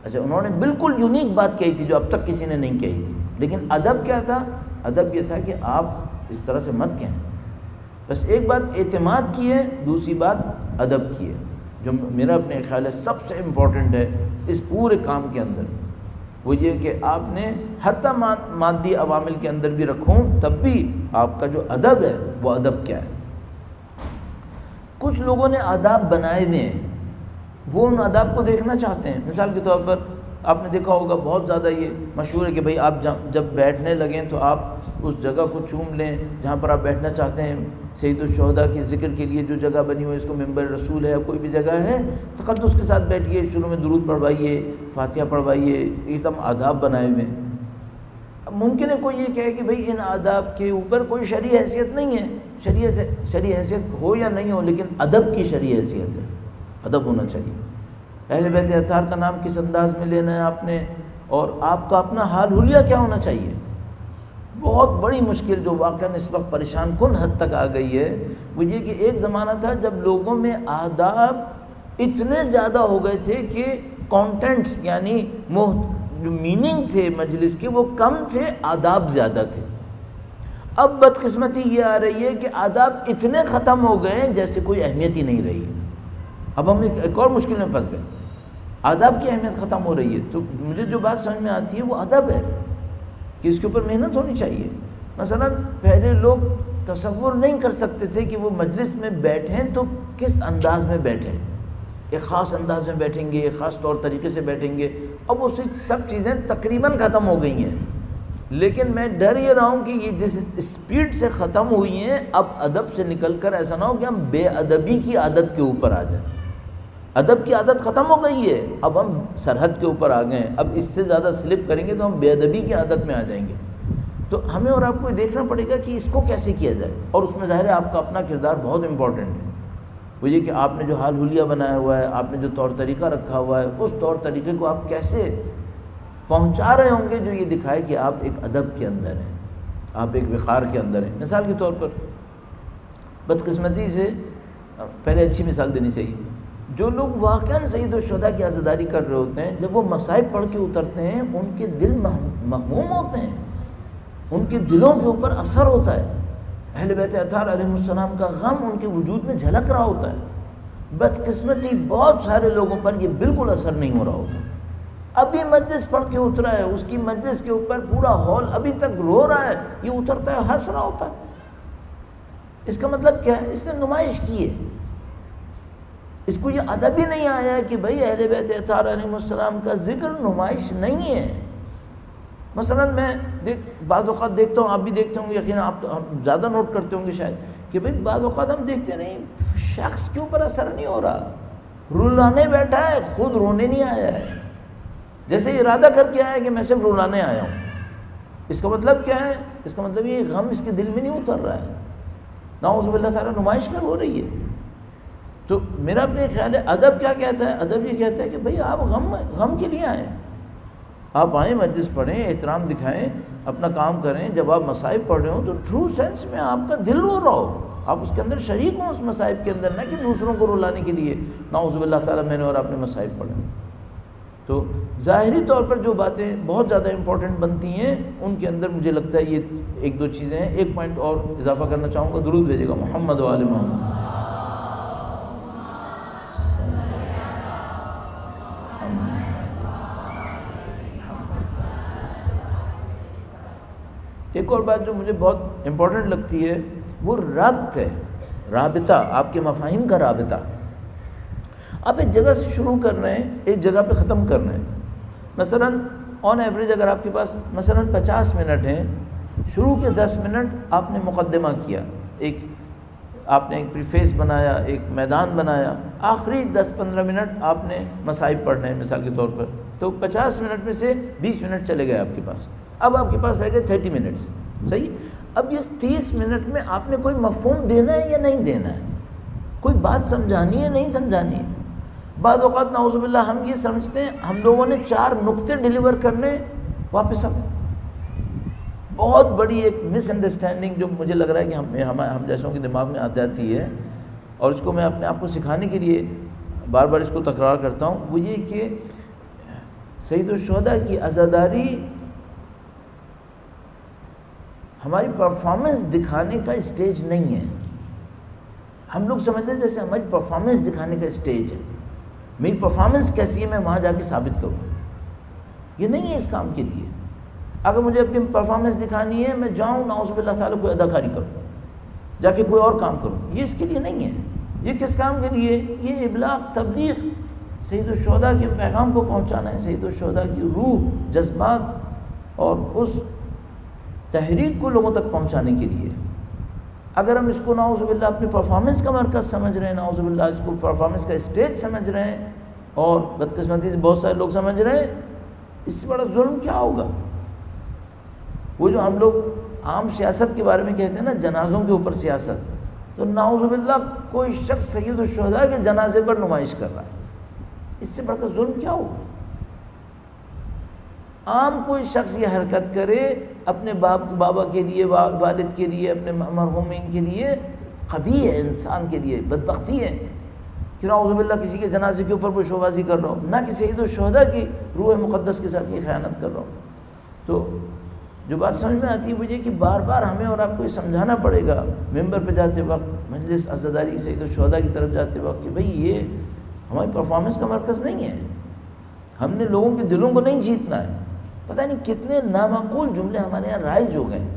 اچھا، انہوں نے بالکل یونیک بات کہی تھی جو اب تک کسی نے نہیں کہی تھی، لیکن ادب کیا تھا؟ ادب یہ تھا کہ آپ اس طرح سے مت کہیں۔ بس ایک بات اعتماد کی ہے، دوسری بات ادب کی ہے، جو میرا اپنے خیال ہے سب سے امپورٹنٹ ہے اس پورے کام کے اندر، وہ یہ کہ آپ نے حتیٰ مادی عوامل کے اندر بھی رکھوں تب بھی آپ کا جو ادب ہے وہ ادب کیا ہے۔ کچھ لوگوں نے آداب بنائے ہوئے ہیں، وہ ان آداب کو دیکھنا چاہتے ہیں۔ مثال کے طور پر آپ نے دیکھا ہوگا بہت زیادہ یہ مشہور ہے کہ بھئی آپ جب بیٹھنے لگیں تو آپ اس جگہ کو چوم لیں جہاں پر آپ بیٹھنا چاہتے ہیں۔ سید الشہداء کے ذکر کے لیے جو جگہ بنی ہوئی ہے، اس کو منبر رسول ہے، کوئی بھی جگہ ہے، تقدس کے ساتھ بیٹھیے، شروع میں درود پڑھوائیے، فاتحہ پڑھوائیے، ایک دم آداب بنائے ہوئے۔ اب ممکن ہے کوئی یہ کہے کہ بھئی ان آداب کے اوپر کوئی شرعی حیثیت نہیں ہے، شرعی حیثیت ہو یا نہیں ہو، لیکن ادب کی شرعی حیثیت ہے، ادب ہونا چاہیے۔ اہل بیت اطہار کا نام کس انداز میں لینا ہے آپ نے، اور آپ کا اپنا حال حلیہ کیا ہونا چاہیے۔ بہت بڑی مشکل جو واقعاً اس وقت پریشان کن حد تک آ گئی ہے وہ یہ کہ ایک زمانہ تھا جب لوگوں میں آداب اتنے زیادہ ہو گئے تھے کہ کانٹینٹس یعنی جو میننگ تھے مجلس کے وہ کم تھے، آداب زیادہ تھے۔ اب بدقسمتی یہ آ رہی ہے کہ آداب اتنے ختم ہو گئے ہیں جیسے کوئی اہمیت ہی نہیں رہی۔ اب ہم ایک اور مشکل میں پھنس گئے، آداب کی اہمیت ختم ہو رہی ہے۔ تو مجھے جو بات سمجھ میں آتی ہے وہ ادب ہے کہ اس کے اوپر محنت ہونی چاہیے۔ مثلا پہلے لوگ تصور نہیں کر سکتے تھے کہ وہ مجلس میں بیٹھیں تو کس انداز میں بیٹھیں، ایک خاص انداز میں بیٹھیں گے، ایک خاص طور طریقے سے بیٹھیں گے۔ اب وہ سب چیزیں تقریباً ختم ہو گئی ہیں، لیکن میں ڈر یہ رہا ہوں کہ یہ جس اسپیڈ سے ختم ہوئی ہیں اب ادب سے نکل کر ایسا نہ ہو کہ ہم بے ادبی کی عادت کے اوپر آ جائیں۔ ادب کی عادت ختم ہو گئی ہے، اب ہم سرحد کے اوپر آ گئے ہیں، اب اس سے زیادہ سلپ کریں گے تو ہم بے ادبی کی عادت میں آ جائیں گے۔ تو ہمیں اور آپ کو دیکھنا پڑے گا کہ اس کو کیسے کیا جائے، اور اس میں ظاہر ہے آپ کا اپنا کردار بہت امپورٹنٹ ہے۔ وہ یہ کہ آپ نے جو حال حلیہ بنایا ہوا ہے، آپ نے جو طور طریقہ رکھا ہوا ہے، اس طور طریقے کو آپ کیسے پہنچا رہے ہوں گے جو یہ دکھائے کہ آپ ایک ادب کے اندر ہیں، آپ ایک وقار کے اندر ہیں۔ مثال کے طور پر بدقسمتی سے پہلے اچھی مثال دینی چاہیے، جو لوگ واقعاً سید الشہداء کی عزاداری کر رہے ہوتے ہیں، جب وہ مصائب پڑھ کے اترتے ہیں ان کے دل مہموم ہوتے ہیں، ان کے دلوں کے اوپر اثر ہوتا ہے، اہل بیت اطہار علیہ السلام کا غم ان کے وجود میں جھلک رہا ہوتا ہے۔ بدقسمتی بہت سارے لوگوں پر یہ بالکل اثر نہیں ہو رہا ہوتا۔ ابھی مجلس پڑھ کے اترا ہے، اس کی مجلس کے اوپر پورا ہال ابھی تک رو رہا ہے، یہ اترتا ہے ہنس رہا ہوتا ہے۔ اس کا مطلب کیا ہے؟ اس نے نمائش کی ہے، اس کو یہ ادب ہی نہیں آیا ہے کہ بھئی اہل بیت اطہار علیہ السلام کا ذکر نمائش نہیں ہے۔ مثلا میں بعض اوقات دیکھتا ہوں، آپ بھی دیکھتے ہوں گے، یقیناً آپ زیادہ نوٹ کرتے ہوں گے شاید، کہ بھئی بعض اوقات ہم دیکھتے نہیں شخص کے اوپر اثر نہیں ہو رہا، رلانے بیٹھا ہے، خود رونے نہیں آیا ہے، جیسے ارادہ کر کے آیا ہے کہ میں صرف رلانے آیا ہوں۔ اس کا مطلب کیا ہے؟ اس کا مطلب یہ غم اس کے دل میں نہیں اتر رہا ہے، نعوذ باللہ تعالیٰ نمائش کر ہو رہی ہے۔ تو میرا اپنے خیال ہے ادب کیا کہتا ہے؟ ادب یہ کہتا ہے کہ بھئی آپ غم کے لیے آئیں، آپ آئیں، مجلس پڑھیں، احترام دکھائیں، اپنا کام کریں۔ جب آپ مصائب پڑھ رہے ہوں تو ٹرو سینس میں آپ کا دل رو رہا ہو، آپ اس کے اندر شریک ہوں اس مصائب کے اندر، نہ کہ دوسروں کو رلانے کے لیے نعوذ باللہ تعالیٰ میں نے اور آپ نے مصائب پڑھے۔ تو ظاہری طور پر جو باتیں بہت زیادہ امپورٹنٹ بنتی ہیں ان کے اندر مجھے لگتا ہے یہ ایک دو چیزیں ہیں۔ ایک پوائنٹ اور اضافہ کرنا چاہوں گا، درود بھیجے گا محمد و آل محمد۔ ایک اور بات جو مجھے بہت امپورٹنٹ لگتی ہے وہ ربط ہے، رابطہ، آپ کے مفاہیم کا رابطہ۔ آپ ایک جگہ سے شروع کر رہے ہیں، ایک جگہ پہ ختم کر رہے ہیں۔ مثلا آن ایوریج اگر آپ کے پاس مثلا 50 منٹ ہیں، شروع کے 10 منٹ آپ نے مقدمہ کیا، آپ نے ایک پریفیس بنایا، ایک میدان بنایا، آخری 10-15 منٹ آپ نے مصائب پڑھنے ہیں مثال کے طور پر، تو 50 منٹ میں سے 20 منٹ چلے گئے آپ کے پاس، اب آپ کے پاس رہ گئے 30 منٹس، صحیح؟ اب اس 30 منٹ میں آپ نے کوئی مفہوم دینا ہے یا نہیں دینا ہے، کوئی بات سمجھانی ہے نہیں سمجھانی ہے۔ بعض اوقات نعوذ باللہ ہم یہ سمجھتے ہیں ہم لوگوں نے 4 نقطے ڈیلیور کرنے، واپس اب بہت بڑی ایک مس انڈرسٹینڈنگ جو مجھے لگ رہا ہے کہ ہم جیسوں کے دماغ میں آ جاتی ہے، اور اس کو میں اپنے آپ کو سکھانے کے لیے بار بار اس کو تکرار کرتا ہوں، وہ یہ کہ سید الشہداء کی عزاداری ہماری پرفارمنس دکھانے کا اسٹیج نہیں ہے۔ ہم لوگ سمجھتے ہیں جیسے ہماری پرفارمنس دکھانے کا اسٹیج ہے، میری پرفارمنس کیسی ہے میں وہاں جا کے ثابت کروں، یہ نہیں ہے اس کام کے لیے۔ اگر مجھے اپنی پرفارمنس دکھانی ہے میں جاؤں نعوذ باللہ تعالیٰ کوئی اداکاری کروں، جا کے کوئی اور کام کروں، یہ اس کے لیے نہیں ہے۔ یہ کس کام کے لیے؟ یہ ابلاغ، تبلیغ، سید الشہداء کے پیغام کو پہنچانا ہے، سید الشہداء کی روح، جذبات اور اس تحریک کو لوگوں تک پہنچانے کے لیے۔ اگر ہم اس کو نعوذ باللہ اپنی پرفارمنس کا مرکز سمجھ رہے ہیں، نعوذ باللہ اس کو پرفارمنس کا اسٹیج سمجھ رہے ہیں، اور بدقسمتی سے بہت سارے لوگ سمجھ رہے ہیں، اس سے بڑا ظلم کیا ہوگا؟ وہ جو ہم لوگ عام سیاست کے بارے میں کہتے ہیں نا، جنازوں کے اوپر سیاست، تو نعوذ باللہ کوئی شخص سید الشہداء کے جنازے پر نمائش کر رہا ہے، اس سے بڑھ کر ظلم کیا ہوگا؟ عام کوئی شخص یہ حرکت کرے اپنے بابا کے لیے، والد کے لیے، اپنے مرحومین کے لیے، قبیح ہے، انسان کے لیے بدبختی ہے۔ کہ نعوذ باللہ کسی کے جنازے کے اوپر وہ شوبازی کر رہا ہوں، نہ کہ سید الشہداء کی روح مقدس کے ساتھ یہ خیانت کر رہا ہوں۔ تو جو بات سمجھ میں آتی ہے مجھے کہ بار بار ہمیں اور آپ کو یہ سمجھانا پڑے گا ممبر پہ جاتے وقت، مجلس عزاداری سید الشہداء کی طرف جاتے وقت، کہ بھئی یہ ہماری پرفارمنس کا مرکز نہیں ہے، ہم نے لوگوں کے دلوں کو نہیں جیتنا ہے۔ پتہ نہیں کتنے نامعقول جملے ہمارے یہاں رائج ہو گئے،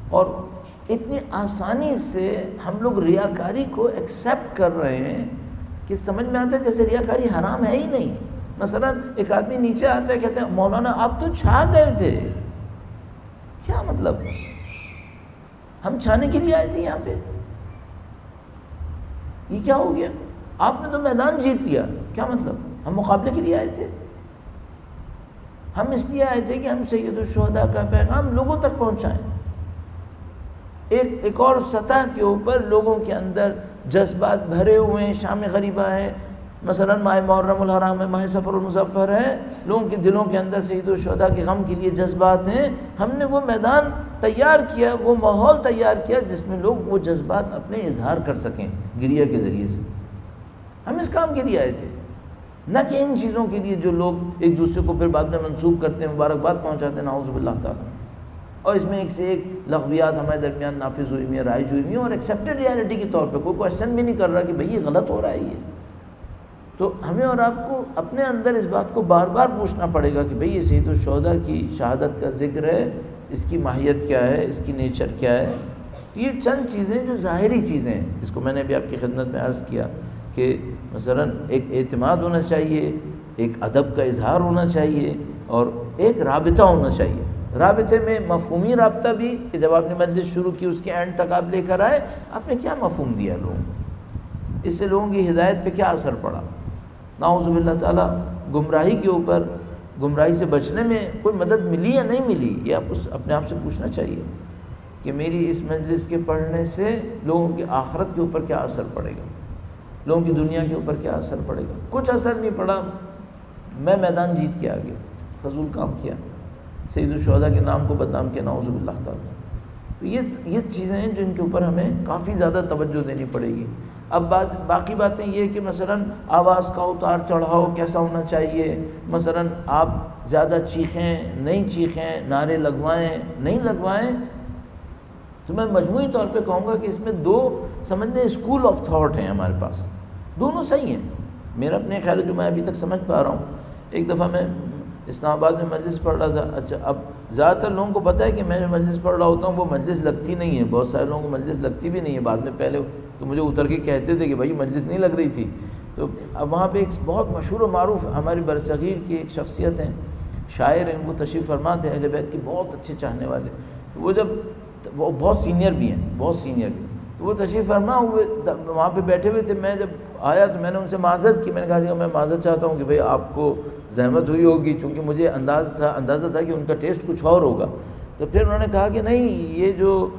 اور اتنی آسانی سے ہم لوگ ریاکاری کو ایکسیپٹ کر رہے ہیں کہ سمجھ میں آتا ہے جیسے ریاکاری حرام ہے ہی نہیں۔ مثلا ایک آدمی نیچے آتا ہے کہتے ہیں مولانا آپ تو چھا گئے تھے، کیا مطلب؟ ہم چھانے کے لیے آئے تھے یہاں پہ؟ یہ کیا ہو گیا؟ آپ نے تو میدان جیت لیا، کیا مطلب؟ ہم مقابلے کے لیے آئے تھے؟ ہم اس لیے آئے تھے کہ ہم سید الشہداء کا پیغام لوگوں تک پہنچائیں۔ ایک اور سطح کے اوپر لوگوں کے اندر جذبات بھرے ہوئے ہیں، شام غریبہ ہے، مثلا ماہ محرم الحرام ہے، ماہ سفر المظفر ہے، لوگوں کے دلوں کے اندر سید الشہداء کے غم کے لیے جذبات ہیں۔ ہم نے وہ میدان تیار کیا، وہ ماحول تیار کیا جس میں لوگ وہ جذبات اپنے اظہار کر سکیں گریہ کے ذریعے سے۔ ہم اس کام کے لیے آئے تھے، نہ کہ ان چیزوں کے لیے جو لوگ ایک دوسرے کو پھر بعد میں منسوب کرتے ہیں، مبارکباد پہنچاتے ہیں، نعوذ باللہ تعالیٰ۔ اور اس میں ایک سے ایک لغویات ہمارے درمیان نافذ ہوئی ہیں، رائج ہوئی ہیں، اور ایکسیپٹڈ ریالٹی کے طور پہ کوئی کوشچن بھی نہیں کر رہا کہ بھئی یہ غلط ہو رہا ہے یہ۔ تو ہمیں اور آپ کو اپنے اندر اس بات کو بار بار پوچھنا پڑے گا کہ بھئی یہ سید الشہداء کی شہادت کا ذکر ہے، اس کی ماہیت کیا ہے، اس کی نیچر کیا ہے۔ یہ چند چیزیں جو ظاہری چیزیں ہیں، جس کو میں نے ابھی آپ کی خدمت میں عرض کیا کہ مثلا ایک اعتماد ہونا چاہیے، ایک ادب کا اظہار ہونا چاہیے، اور ایک رابطہ ہونا چاہیے۔ رابطے میں مفہومی رابطہ بھی کہ جب آپ نے مجلس شروع کی اس کے اینڈ تک آپ لے کر آئے، آپ نے کیا مفہوم دیا لوگوں کو، اس سے لوگوں کی ہدایت پہ کیا اثر پڑا۔ نعوذ باللہ تعالیٰ گمراہی کے اوپر، گمراہی سے بچنے میں کوئی مدد ملی یا نہیں ملی، یہ آپ اپنے آپ سے پوچھنا چاہیے کہ میری اس مجلس کے پڑھنے سے لوگوں کی آخرت کے اوپر کیا اثر پڑے گا، لوگوں کی دنیا کے اوپر کیا اثر پڑے گا۔ کچھ اثر نہیں پڑا، میں میدان جیت کے آ گیا، فضول کام کیا، سید الشہداء کے نام کو بدنام کیا، نعوذ باللہ تعالیٰ۔ تو یہ چیزیں ہیں جن کے اوپر ہمیں کافی زیادہ توجہ دینی پڑے گی۔ اب باقی باتیں یہ کہ مثلا آواز کا اتار چڑھاؤ کیسا ہونا چاہیے، مثلا آپ زیادہ چیخیں نہیں چیخیں، نعرے لگوائیں نہیں لگوائیں، تو میں مجموعی طور پہ کہوں گا کہ اس میں دو سمجھنے اسکول آف تھاٹ ہیں ہمارے پاس، دونوں صحیح ہیں۔ میرا اپنے خیال ہے جو میں ابھی تک سمجھ پا رہا ہوں، ایک دفعہ میں اسلام آباد میں مجلس پڑھ رہا تھا۔ اچھا، اب زیادہ تر لوگوں کو پتہ ہے کہ میں جو مجلس پڑھ رہا ہوتا ہوں وہ مجلس لگتی نہیں ہے، بہت سارے لوگوں کو مجلس لگتی بھی نہیں ہے، بعد میں پہلے تو مجھے اتر کے کہتے تھے کہ بھائی مجلس نہیں لگ رہی تھی۔ تو اب وہاں پہ ایک بہت مشہور و معروف ہماری برصغیر کی ایک شخصیت ہیں، شاعر ہیں، وہ تشریف فرما تھے، اہل بیت کے بہت اچھے چاہنے والے، وہ جب وہ بہت سینئر بھی ہیں، بہت سینئر بھی، تو وہ تشریف فرما ہوئے وہاں پہ بیٹھے ہوئے تھے۔ میں جب آیا تو میں نے ان سے معذرت کی، میں نے کہا کہ میں معذرت چاہتا ہوں کہ بھئی آپ کو زحمت ہوئی ہوگی، چونکہ مجھے اندازہ تھا کہ ان کا ٹیسٹ کچھ اور ہوگا۔ تو پھر انہوں نے کہا کہ نہیں، یہ جو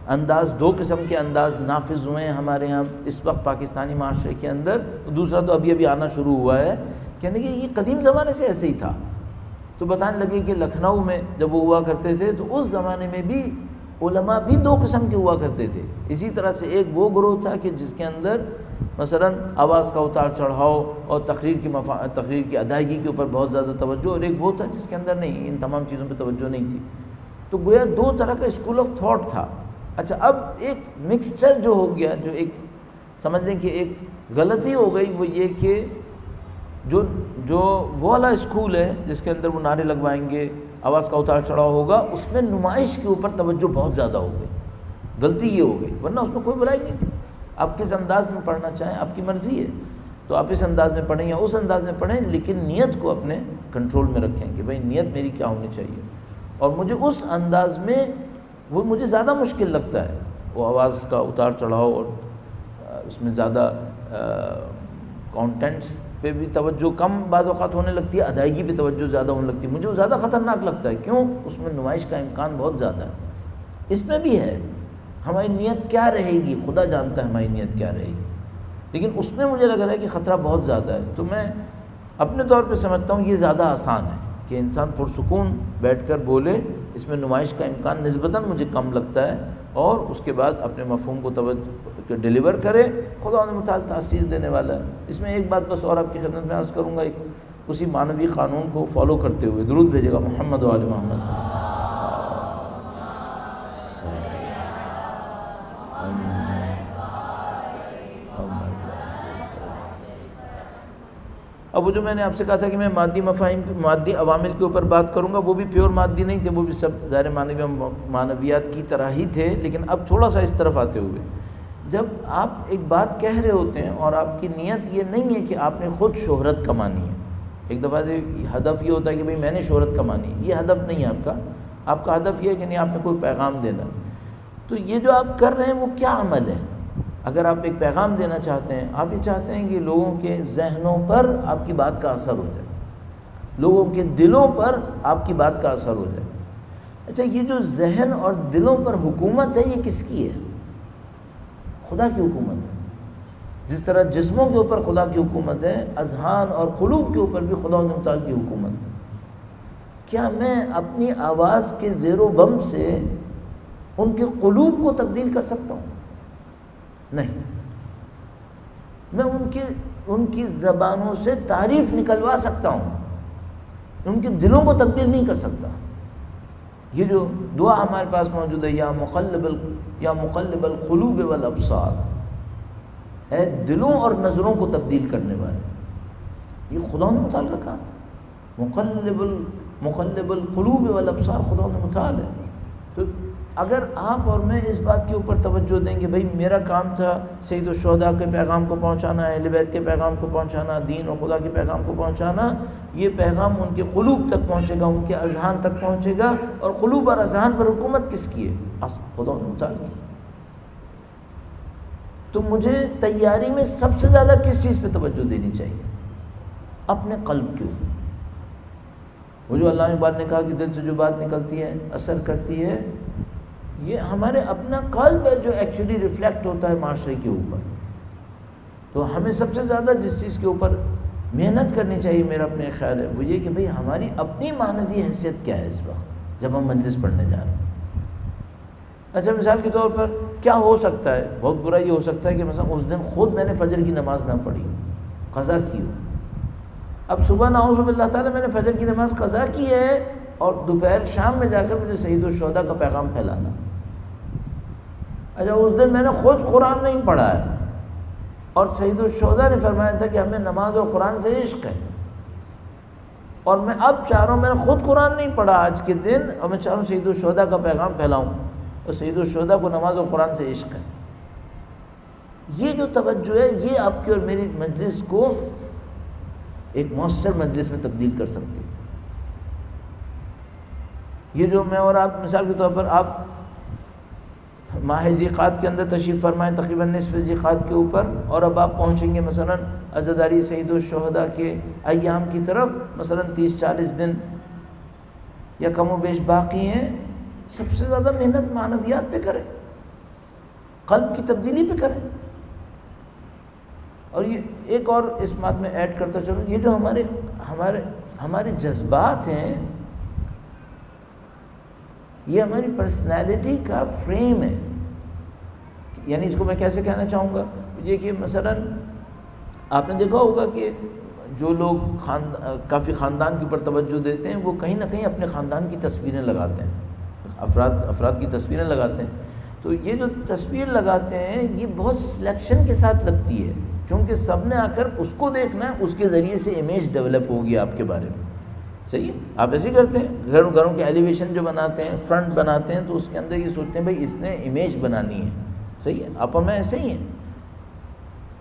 انداز، دو قسم کے انداز نافذ ہوئے ہیں ہمارے ہاں اس وقت پاکستانی معاشرے کے اندر، دوسرا تو ابھی آنا شروع ہوا ہے، کہنے کہ یہ قدیم زمانے سے ایسے ہی تھا۔ تو بتانے لگے کہ لکھنؤ میں جب وہ ہوا کرتے تھے تو اس زمانے میں بھی علماء بھی دو قسم کے ہوا کرتے تھے۔ اسی طرح سے ایک وہ گروہ تھا کہ جس کے اندر مثلا آواز کا اتار چڑھاؤ اور تقریر کی ادائیگی کے اوپر بہت زیادہ توجہ، اور ایک وہ تھا جس کے اندر نہیں، ان تمام چیزوں پہ توجہ نہیں تھی۔ تو گویا دو طرح کا اسکول آف تھاٹ تھا۔ اچھا، اب ایک مکسچر جو ہو گیا، جو ایک سمجھ لیں کہ ایک غلطی ہو گئی، وہ یہ کہ جو وہ والا اسکول ہے جس کے اندر وہ نعرے لگوائیں گے، آواز کا اتار چڑھاؤ ہوگا، اس میں نمائش کے اوپر توجہ بہت زیادہ ہو گئی۔ غلطی یہ ہو گئی، ورنہ اس میں کوئی برائی نہیں تھی۔ آپ کس انداز میں پڑھنا چاہیں آپ کی مرضی ہے، تو آپ اس انداز میں پڑھیں یا اس انداز میں پڑھیں، لیکن نیت کو اپنے کنٹرول میں رکھیں کہ بھئی نیت میری کیا ہونی چاہیے، اور مجھے اس انداز میں وہ مجھے زیادہ مشکل لگتا ہے، وہ آواز کا اتار چڑھاؤ اور اس میں زیادہ کانٹینٹس پہ بھی توجہ کم بعض اوقات ہونے لگتی ہے، ادائیگی پہ توجہ زیادہ ہونے لگتی ہے، مجھے وہ زیادہ خطرناک لگتا ہے۔ کیوں؟ اس میں نمائش کا امکان بہت زیادہ ہے۔ اس میں بھی ہے، ہماری نیت کیا رہے گی خدا جانتا ہے، ہماری نیت کیا رہے گی، لیکن اس میں مجھے لگ رہا ہے کہ خطرہ بہت زیادہ ہے۔ تو میں اپنے طور پہ سمجھتا ہوں یہ زیادہ آسان ہے کہ انسان پرسکون بیٹھ کر بولے، اس میں نمائش کا امکان نسبتاً مجھے کم لگتا ہے، اور اس کے بعد اپنے مفہوم کو توجہ ڈیلیور کرے، خدا متعال تاثیر دینے والا ہے۔ اس میں ایک بات بس اور آپ کی خدمت میں عرض کروں گا، ایک اسی معنوی قانون کو فالو کرتے ہوئے درود بھیجے گا محمد و آل محمد۔ اب وہ جو میں نے آپ سے کہا تھا کہ میں مادی مفاہیم، مادی عوامل کے اوپر بات کروں گا، وہ بھی پیور مادی نہیں تھے، وہ بھی سب ظاہر معنویات کی طرح ہی تھے، لیکن اب تھوڑا سا اس طرف آتے ہوئے، جب آپ ایک بات کہہ رہے ہوتے ہیں اور آپ کی نیت یہ نہیں ہے کہ آپ نے خود شہرت کمانی ہے، ایک دفعہ ہدف یہ ہوتا ہے کہ بھئی میں نے شہرت کمانی، یہ ہدف نہیں ہے آپ کا ہدف یہ ہے کہ نہیں آپ نے کوئی پیغام دینا، تو یہ جو آپ کر رہے ہیں وہ کیا عمل ہے؟ اگر آپ ایک پیغام دینا چاہتے ہیں، آپ یہ چاہتے ہیں کہ لوگوں کے ذہنوں پر آپ کی بات کا اثر ہو جائے، لوگوں کے دلوں پر آپ کی بات کا اثر ہو جائے۔ اچھا، یہ جو ذہن اور دلوں پر حکومت ہے یہ کس کی ہے؟ خدا کی حکومت ہے۔ جس طرح جسموں کے اوپر خدا کی حکومت ہے، اذہان اور قلوب کے اوپر بھی خدا متعال کی حکومت ہے۔ کیا میں اپنی آواز کے زیر و بم سے ان کے قلوب کو تبدیل کر سکتا ہوں؟ نہیں۔ میں ان کی زبانوں سے تعریف نکلوا سکتا ہوں، ان کے دلوں کو تبدیل نہیں کر سکتا۔ یہ جو دعا ہمارے پاس موجود ہے، یا مقلب القلوب والابصار، اے دلوں اور نظروں کو تبدیل کرنے والے، یہ خدا متعال کا کام، مقلب القلوب والابصار خدا متعال ہے۔ تو اگر آپ اور میں اس بات کے اوپر توجہ دیں کہ بھئی میرا کام تھا سید الشہداء کے پیغام کو پہنچانا، اہل بیت کے پیغام کو پہنچانا، دین اور خدا کے پیغام کو پہنچانا، یہ پیغام ان کے قلوب تک پہنچے گا، ان کے اذہان تک پہنچے گا، اور قلوب اور اذہان پر حکومت کس کی ہے؟ خدا متعال کی۔ تو مجھے تیاری میں سب سے زیادہ کس چیز پہ توجہ دینی چاہیے؟ اپنے قلب کے اوپر۔ وہ جو اللہ اقبال نے کہا کہ دل سے جو بات نکلتی ہے اثر کرتی ہے، یہ ہمارے اپنا قلب ہے جو ایکچولی ریفلیکٹ ہوتا ہے معاشرے کے اوپر۔ تو ہمیں سب سے زیادہ جس چیز کے اوپر محنت کرنی چاہیے، میرا اپنے خیال ہے، وہ یہ کہ بھئی ہماری اپنی معنوی حیثیت کیا ہے اس وقت جب ہم مجلس پڑھنے جا رہے ہیں۔ اچھا، مثال کے طور پر کیا ہو سکتا ہے؟ بہت برا یہ ہو سکتا ہے کہ مثلا اس دن خود میں نے فجر کی نماز نہ پڑھی، قضا کی ہو، اب صبح نعوذ باللہ تعالیٰ میں نے فجر کی نماز قضا کی ہے، اور دوپہر شام میں جا کر مجھے سید الشہداء کا پیغام پھیلانا۔ اچھا، اس دن میں نے خود قرآن نہیں پڑھا ہے، اور سید الشہداء نے فرمایا تھا کہ ہمیں نماز اور قرآن سے عشق ہے، اور میں اب چاہ رہا ہوں، میں نے خود قرآن نہیں پڑھا آج کے دن، اور میں چاہ رہا ہوں سید الشہداء کا پیغام پھیلاؤں، اور سید الشہداء کو نماز اور قرآن سے عشق ہے۔ یہ جو توجہ ہے، یہ آپ کی اور میری مجلس کو ایک مؤثر مجلس میں تبدیل کر سکتی ہے۔ یہ جو میں اور آپ، مثال کے طور پر آپ ماہ ذیقعد کے اندر تشریف فرمائیں، تقریباً نصف ذیقعد کے اوپر، اور اب آپ پہنچیں گے مثلا عزاداری سید الشہداء کے ایام کی طرف، مثلا 30-40 دن یا کم و بیش باقی ہیں، سب سے زیادہ محنت معنویات پہ کریں، قلب کی تبدیلی پہ کریں۔ اور یہ ایک اور اس بات میں ایڈ کرتا چلوں، یہ جو ہمارے جذبات ہیں، یہ ہماری پرسنالٹی کا فریم ہے۔ یعنی اس کو میں کیسے کہنا چاہوں گا، یہ کہ مثلا آپ نے دیکھا ہوگا کہ جو لوگ کافی خاندان کے اوپر توجہ دیتے ہیں، وہ کہیں نہ کہیں اپنے خاندان کی تصویریں لگاتے ہیں، افراد کی تصویریں لگاتے ہیں۔ تو یہ جو تصویر لگاتے ہیں، یہ بہت سلیکشن کے ساتھ لگتی ہے، کیونکہ سب نے آ کر اس کو دیکھنا ہے، اس کے ذریعے سے امیج ڈیولپ ہوگی آپ کے بارے میں۔ صحیح ہے، آپ ایسے ہی کرتے ہیں، گھروں کے ایلیویشن جو بناتے ہیں، فرنٹ بناتے ہیں، تو اس کے اندر یہ سوچتے ہیں بھائی اس نے امیج بنانی ہے۔ صحیح ہے، آپ اور میں ایسے ہی ہیں۔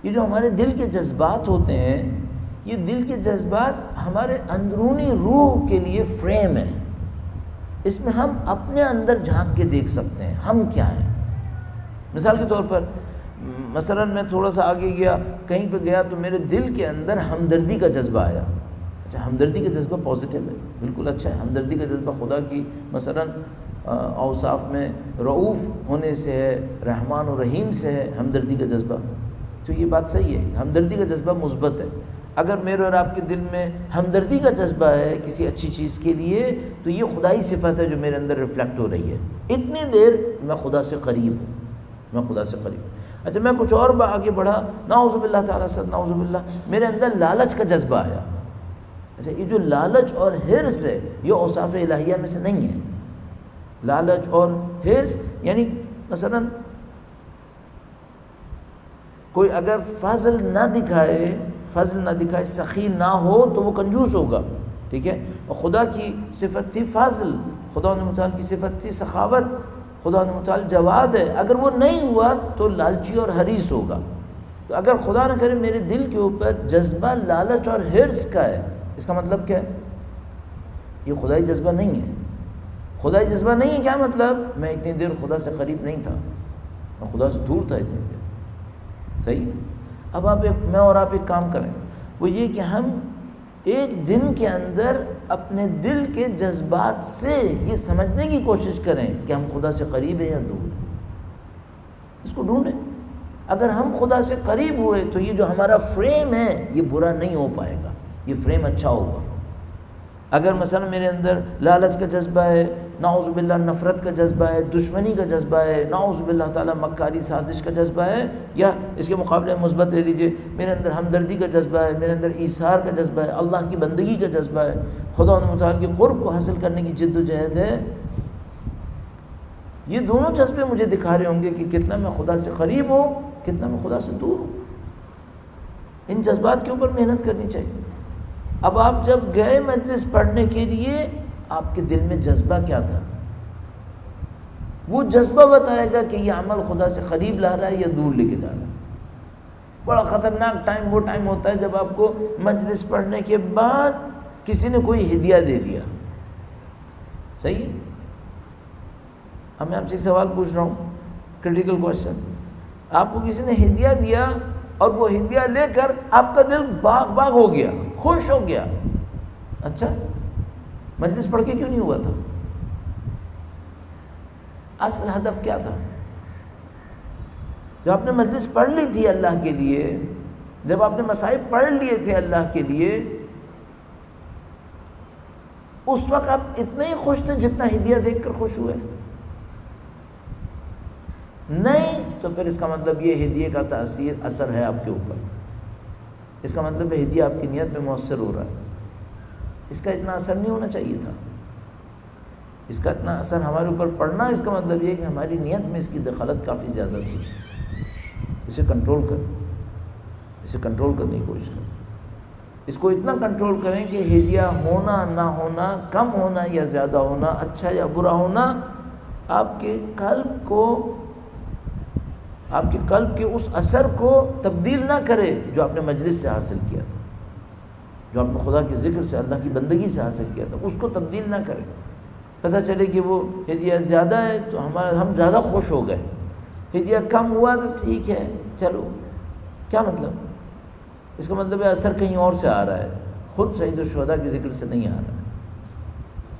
یہ جو ہمارے دل کے جذبات ہوتے ہیں، یہ دل کے جذبات ہمارے اندرونی روح کے لیے فریم ہے۔ اس میں ہم اپنے اندر جھانک کے دیکھ سکتے ہیں ہم کیا ہیں۔ مثال کے طور پر مثلا میں تھوڑا سا آگے گیا، کہیں پہ گیا تو میرے دل کے اندر ہمدردی کا جذبہ آیا۔ اچھا، ہمدردی کا جذبہ پازیٹیو ہے، بالکل اچھا ہے۔ ہمدردی کا جذبہ خدا کی مثلا اوصاف میں رؤوف ہونے سے ہے، رحمان و رحیم سے ہے ہمدردی کا جذبہ، تو یہ بات صحیح ہے، ہمدردی کا جذبہ مثبت ہے۔ اگر میرے اور آپ کے دل میں ہمدردی کا جذبہ ہے کسی اچھی چیز کے لیے تو یہ خدائی صفت ہے جو میرے اندر ریفلیکٹ ہو رہی ہے. اتنی دیر میں خدا سے قریب ہوں، میں خدا سے قریب ہوں. اچھا میں کچھ اور آگے بڑھا، نعوذ باللہ تعالیٰ سے، نعوذ باللہ میرے اندر لالچ کا جذبہ آیا. اچھا یہ جو لالچ اور حرص ہے یہ اوصاف الہیہ میں سے نہیں ہے. لالچ اور حرص یعنی مثلا کوئی اگر فضل نہ دکھائے سخی نہ ہو تو وہ کنجوس ہوگا، ٹھیک ہے. اور خدا کی صفت تھی فضل، خدا متعال کی صفت تھی سخاوت، خدا متعال جواد ہے. اگر وہ نہیں ہوا تو لالچی اور حریص ہوگا. تو اگر خدا نہ کرے میرے دل کے اوپر جذبہ لالچ اور حرص کا ہے، اس کا مطلب کیا ہے؟ یہ خدائی جذبہ نہیں ہے. خدائی جذبہ نہیں ہے کیا مطلب؟ میں اتنی دیر خدا سے قریب نہیں تھا، میں خدا سے دور تھا اتنی دیر. صحیح. اب میں اور آپ ایک کام کریں، وہ یہ کہ ہم ایک دن کے اندر اپنے دل کے جذبات سے یہ سمجھنے کی کوشش کریں کہ ہم خدا سے قریب ہیں یا دور ہیں. اس کو ڈھونڈیں. اگر ہم خدا سے قریب ہوئے تو یہ جو ہمارا فریم ہے یہ برا نہیں ہو پائے گا، یہ فریم اچھا ہوگا. اگر مثلا میرے اندر لالچ کا جذبہ ہے، نعوذ باللہ نفرت کا جذبہ ہے، دشمنی کا جذبہ ہے، نعوذ باللہ تعالیٰ مکاری سازش کا جذبہ ہے، یا اس کے مقابلے میں مثبت لے لیجئے میرے اندر ہمدردی کا جذبہ ہے، میرے اندر ایثار کا جذبہ ہے، اللہ کی بندگی کا جذبہ ہے، خدا متعال کے قرب کو حاصل کرنے کی جد و جہد ہے. یہ دونوں جذبے مجھے دکھا رہے ہوں گے کہ کتنا میں خدا سے قریب ہوں، کتنا میں خدا سے دور ہوں. ان جذبات کے اوپر محنت کرنی چاہیے. اب آپ جب گئے مجلس پڑھنے کے لیے آپ کے دل میں جذبہ کیا تھا؟ وہ جذبہ بتائے گا کہ یہ عمل خدا سے قریب لا رہا ہے یا دور لے کے جا رہا ہے. بڑا خطرناک ٹائم وہ ٹائم ہوتا ہے جب آپ کو مجلس پڑھنے کے بعد کسی نے کوئی ہدیہ دے دیا. صحیح. اب میں آپ سے ایک سوال پوچھ رہا ہوں، کریٹیکل کوشچن. آپ کو کسی نے ہدیہ دیا اور وہ ہدیہ لے کر آپ کا دل باغ ہو گیا، خوش ہو گیا. اچھا مجلس پڑھ کے کیوں نہیں ہوا تھا؟ اصل ہدف کیا تھا؟ جب آپ نے مجلس پڑھ لی تھی اللہ کے لیے، جب آپ نے مصائب پڑھ لیے تھے اللہ کے لیے، اس وقت آپ اتنے ہی خوش تھے جتنا ہدیہ دیکھ کر خوش ہوئے؟ نہیں تو پھر اس کا مطلب یہ ہدیے کا اثر ہے آپ کے اوپر. اس کا مطلب ہدیہ آپ کی نیت میں مؤثر ہو رہا ہے. اس کا اتنا اثر نہیں ہونا چاہیے تھا. اس کا اتنا اثر ہمارے اوپر پڑنا، اس کا مطلب یہ کہ ہماری نیت میں اس کی دخالت کافی زیادہ تھی. اسے کنٹرول کریں، اسے کنٹرول کرنے کی کوشش کریں. اس کو اتنا کنٹرول کریں کہ ہدیہ ہونا نہ ہونا، کم ہونا یا زیادہ ہونا، اچھا یا برا ہونا، آپ کے قلب کے اس اثر کو تبدیل نہ کرے جو آپ نے مجلس سے حاصل کیا تھا، جو آپ نے خدا کے ذکر سے، اللہ کی بندگی سے حاصل کیا تھا. اس کو تبدیل نہ کرے. پتہ چلے کہ وہ ہدیہ زیادہ ہے تو ہم زیادہ خوش ہو گئے، ہدیہ کم ہوا تو ٹھیک ہے چلو. کیا مطلب؟ اس کا مطلب ہے اثر کہیں اور سے آ رہا ہے، خود سعید الشہداء کے ذکر سے نہیں آ رہا ہے.